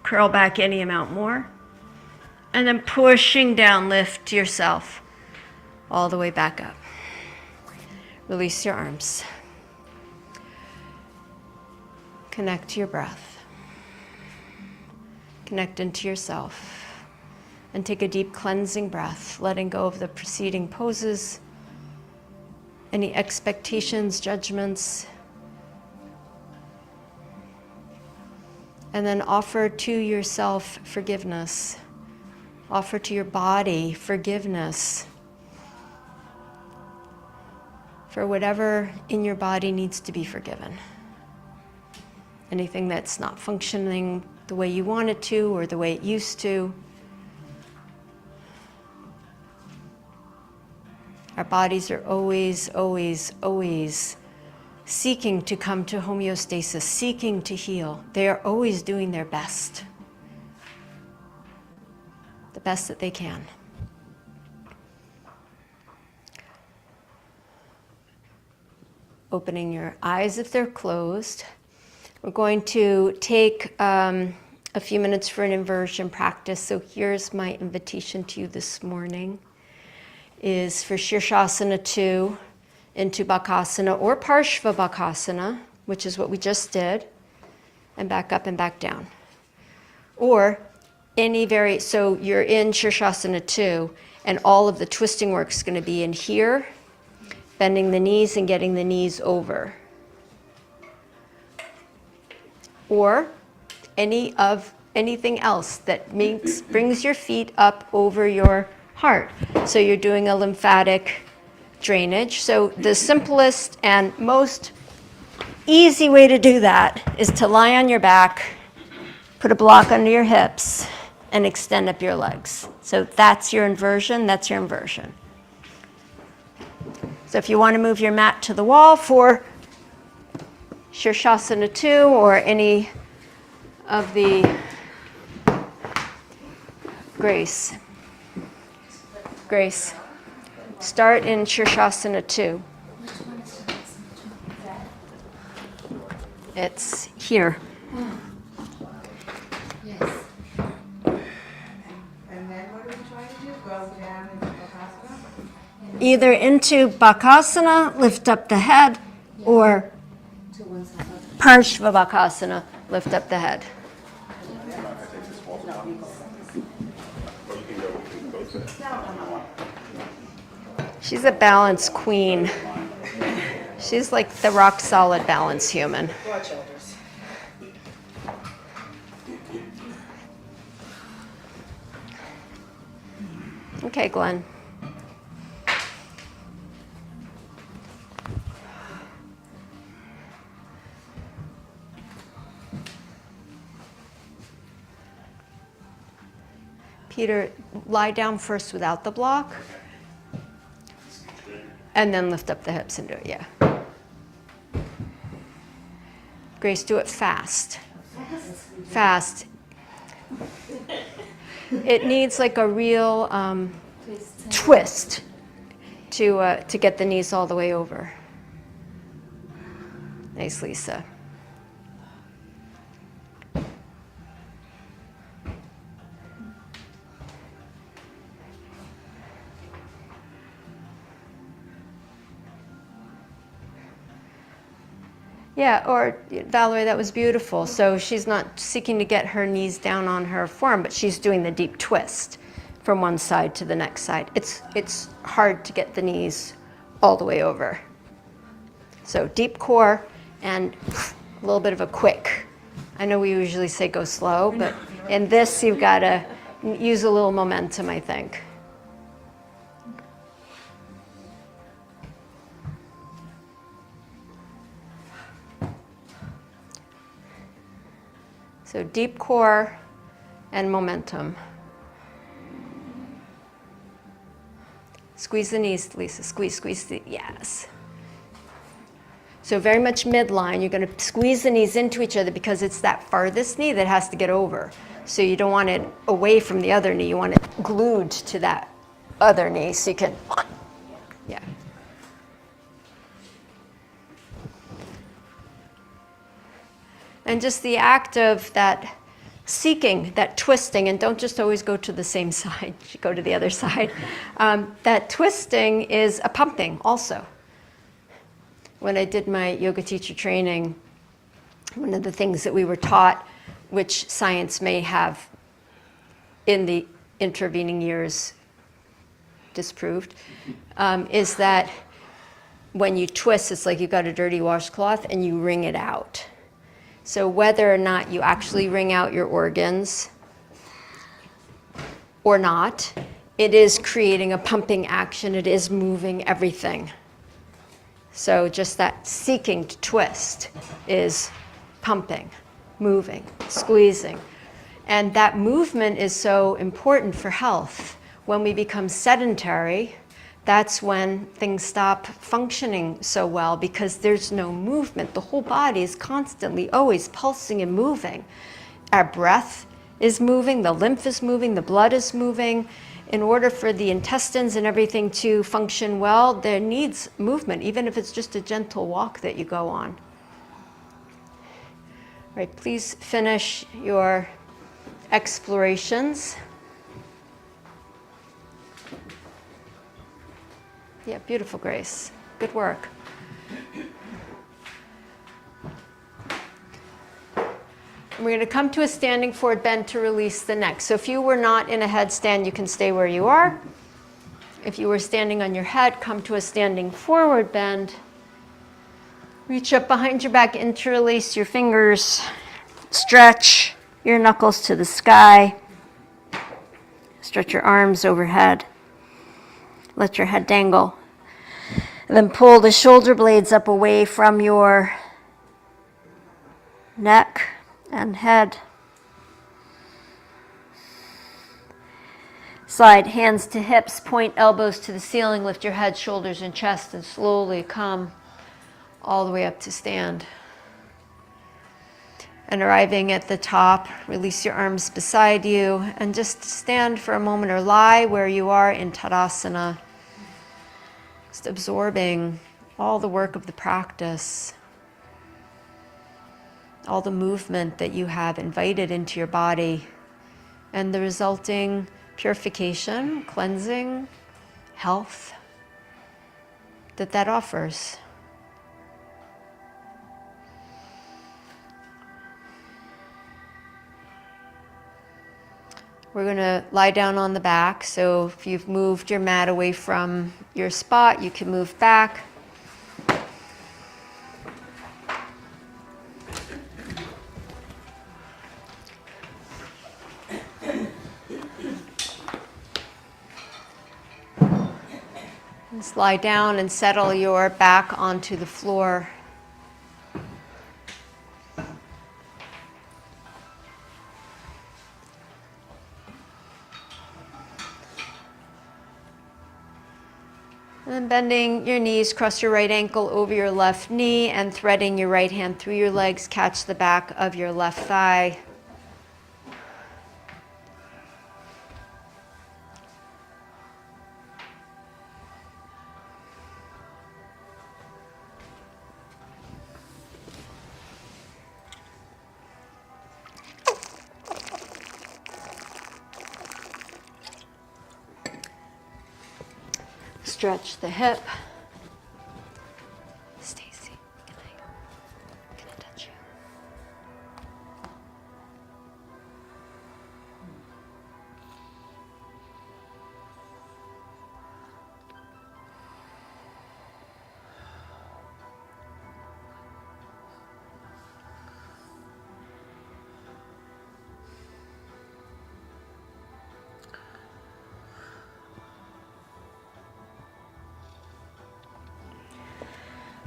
Speaker 1: Curl back any amount more. And then pushing down, lift yourself all the way back up. Release your arms. Connect to your breath. Connect into yourself. And take a deep cleansing breath, letting go of the preceding poses, any expectations, judgments. And then offer to yourself forgiveness. Offer to your body forgiveness for whatever in your body needs to be forgiven. Anything that's not functioning the way you want it to or the way it used to. Our bodies are always, always, always seeking to come to homeostasis, seeking to heal. They are always doing their best. The best that they can. Opening your eyes if they're closed. We're going to take a few minutes for an inversion practice. So here's my invitation to you this morning, is for Shirshasana 2 into Bakasana or Parshva Bakasana, which is what we just did, and back up and back down. Or so you're in Shirshasana 2, and all of the twisting work is going to be in here, bending the knees and getting the knees over. Or anything else that brings your feet up over your heart. So you're doing a lymphatic drainage. So the simplest and most easy way to do that is to lie on your back, put a block under your hips, and extend up your legs. So that's your inversion, that's your inversion. So if you want to move your mat to the wall for Shirshasana 2 or any of the Grace, start in Shirshasana 2. It's here.
Speaker 2: Yes. And then what are we trying to do? Go down into Bakasana?
Speaker 1: Either into Bakasana, lift up the head, or
Speaker 2: To one side.
Speaker 1: Parshva Bakasana, lift up the head. She's a balance queen. She's like the rock solid balance human.
Speaker 2: Broad shoulders.
Speaker 1: Okay, Glenn. Peter, lie down first without the block, and then lift up the hips and do it, yeah. Grace, do it fast. Fast. It needs like a real twist to get the knees all the way over. Nice, Lisa. Yeah, or Valerie, that was beautiful. So she's not seeking to get her knees down on her forearm, but she's doing the deep twist. from one side to the next side. It's hard to get the knees all the way over. So deep core and a little bit of a quick. I know we usually say go slow, but in this you've got to use a little momentum, I think. So deep core and momentum. Squeeze the knees, Lisa. Squeeze, squeeze the, yes. So very much midline. You're going to squeeze the knees into each other because it's that farthest knee that has to get over. So you don't want it away from the other knee. You want it glued to that other knee so you can, yeah. And just the act of that seeking, that twisting, and don't just always go to the same side, you go to the other side. That twisting is a pumping also. When I did my yoga teacher training, one of the things that we were taught, which science may have in the intervening years disproved, is that when you twist, it's like you've got a dirty washcloth and you wring it out. So whether or not you actually wring out your organs or not, it is creating a pumping action. It is moving everything. So just that seeking to twist is pumping, moving, squeezing. And that movement is so important for health. When we become sedentary, that's when things stop functioning so well because there's no movement. The whole body is constantly, always pulsing and moving. Our breath is moving, the lymph is moving, the blood is moving. In order for the intestines and everything to function well, there needs movement, even if it's just a gentle walk that you go on. All right, please finish your explorations. Yeah, beautiful, Grace. Good work. We're going to come to a standing forward bend to release the neck. So if you were not in a headstand, you can stay where you are. If you were standing on your head, come to a standing forward bend. Reach up behind your back, interlace your fingers, stretch your knuckles to the sky. Stretch your arms overhead. Let your head dangle. And then pull the shoulder blades up away from your neck and head. Slide hands to hips, point elbows to the ceiling, lift your head, shoulders, and chest, and slowly come all the way up to stand. And arriving at the top, release your arms beside you and just stand for a moment or lie where you are in Tadasana. Just absorbing all the work of the practice, all the movement that you have invited into your body, and the resulting purification, cleansing, health that offers. We're going to lie down on the back. So if you've moved your mat away from your spot, you can move back. Just lie down and settle your back onto the floor. And then bending your knees, cross your right ankle over your left knee and threading your right hand through your legs, catch the back of your left thigh. Stretch the hip. Stacy, can I touch you?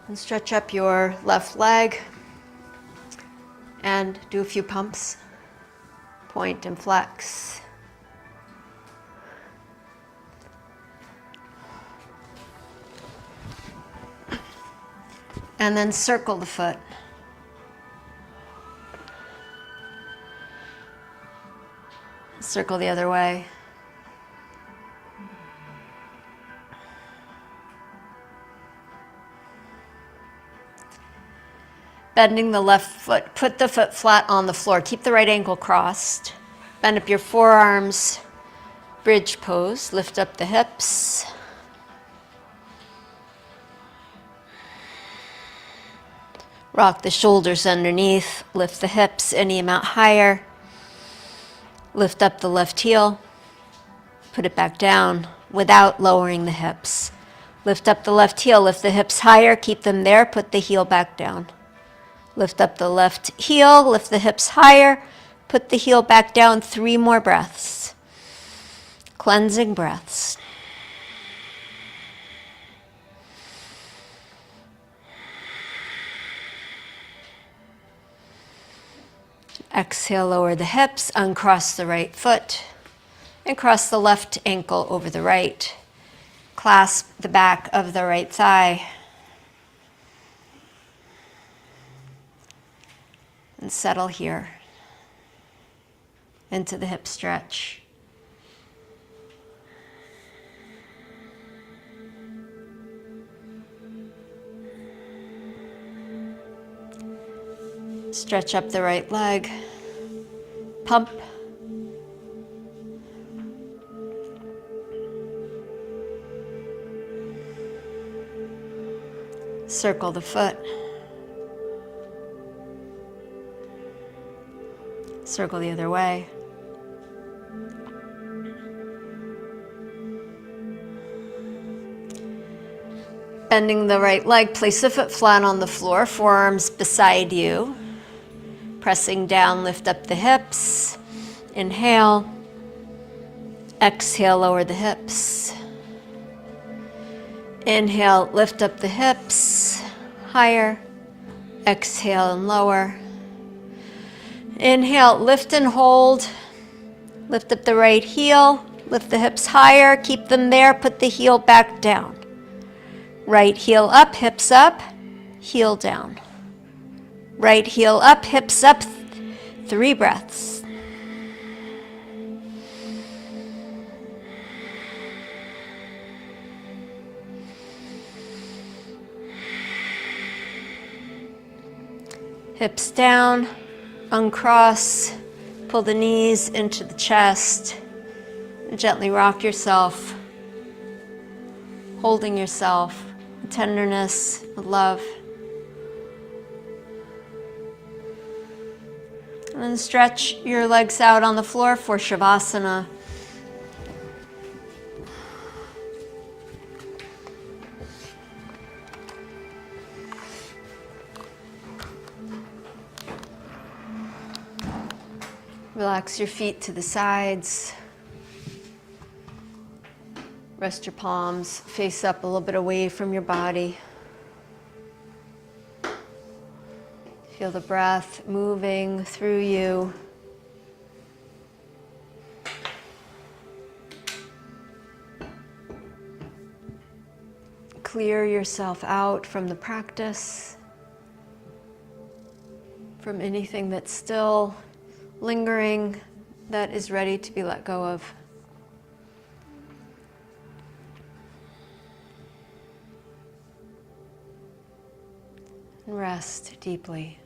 Speaker 1: And stretch up your left leg and do a few pumps. Point and flex. And then circle the foot. Circle the other way. Bending the left foot, put the foot flat on the floor. Keep the right ankle crossed. Bend up your forearms, bridge pose, lift up the hips. Rock the shoulders underneath, lift the hips any amount higher. Lift up the left heel, put it back down without lowering the hips. Lift up the left heel, lift the hips higher, keep them there, put the heel back down. Lift up the left heel, lift the hips higher, put the heel back down. 3 more breaths. Cleansing breaths. Exhale, lower the hips, uncross the right foot, and cross the left ankle over the right. Clasp the back of the right thigh. And settle here into the hip stretch. Stretch up the right leg. Pump. Circle the foot. Circle the other way. Bending the right leg, place the foot flat on the floor, forearms beside you. Pressing down, lift up the hips. Inhale. Exhale, lower the hips. Inhale, lift up the hips. Higher. Exhale and lower. Inhale, lift and hold. Lift up the right heel. Lift the hips higher. Keep them there. Put the heel back down. Right heel up, hips up. Heel down. Right heel up, hips up. 3 breaths. Hips down, uncross, pull the knees into the chest, and gently rock yourself, holding yourself, tenderness, love. And then stretch your legs out on the floor for Shavasana. Relax your feet to the sides. Rest your palms face up a little bit away from your body. Feel the breath moving through you. Clear yourself out from the practice, from anything that's still lingering, that is ready to be let go of. And rest deeply.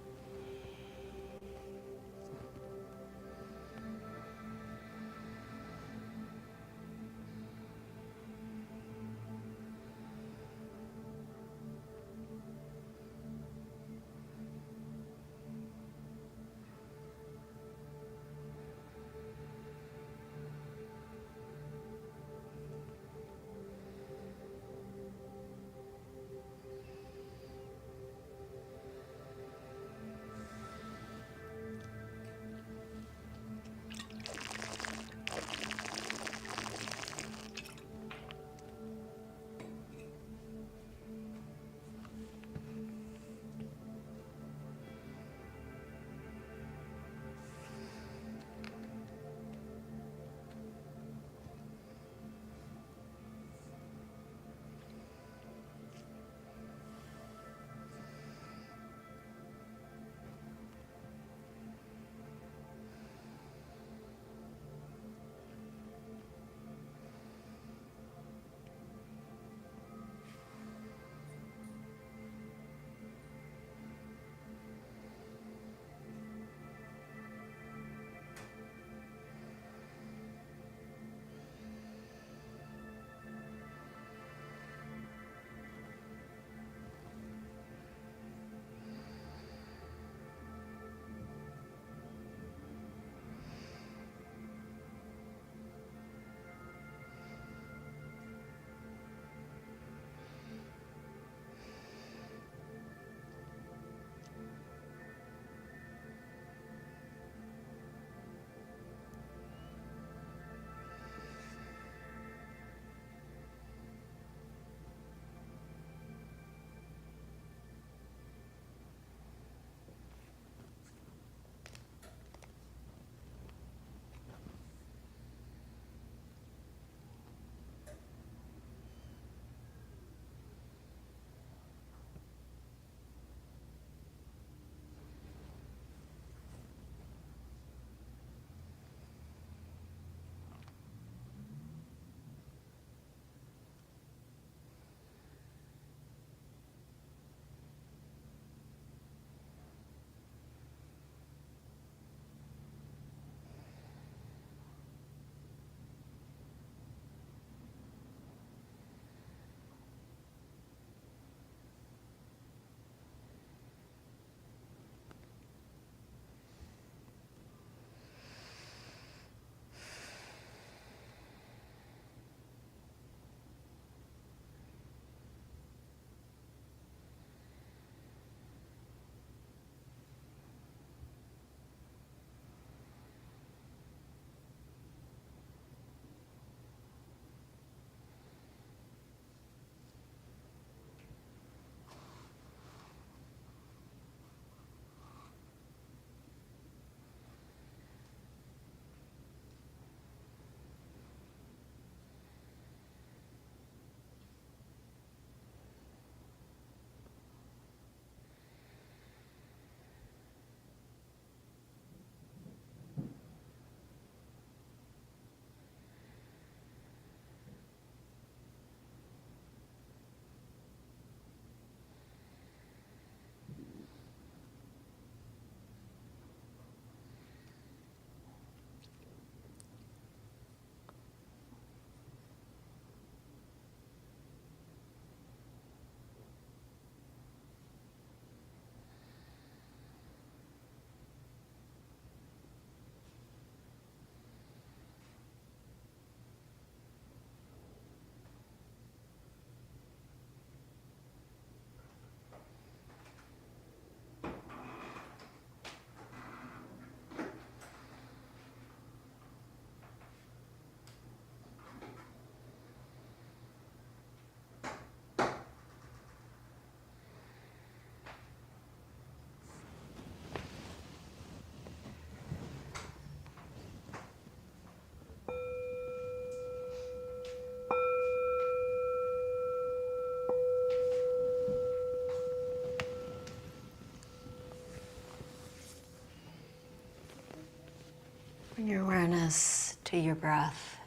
Speaker 1: to your breath.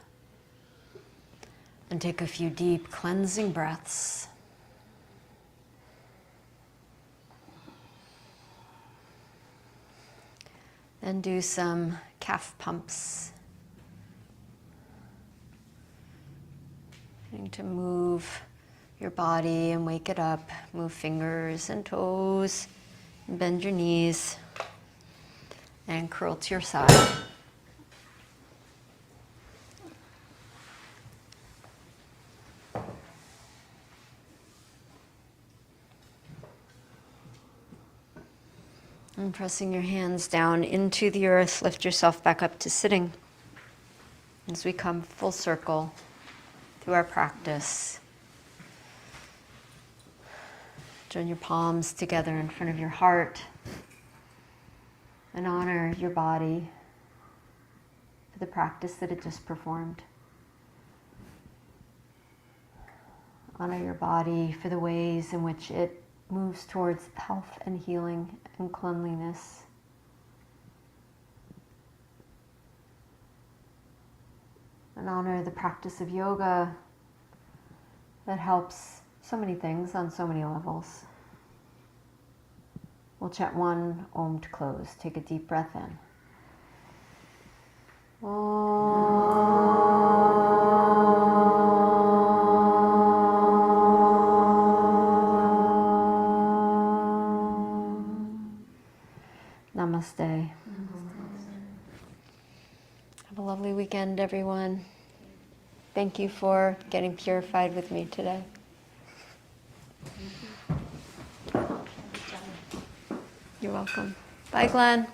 Speaker 1: And take a few deep cleansing breaths. Then do some calf pumps. Beginning to move your body and wake it up. Move fingers and toes. And bend your knees. And curl to your side. And pressing your hands down into the earth, lift yourself back up to sitting. As we come full circle through our practice, join your palms together in front of your heart and honor your body for the practice that it just performed. Honor your body for the ways in which it moves towards health and healing and cleanliness. And honor the practice of yoga that helps so many things on so many levels. We'll chant one Om to close. Take a deep breath in. Namaste. Have a lovely weekend, everyone. Thank you for getting purified with me today. You're welcome. Bye, Glenn.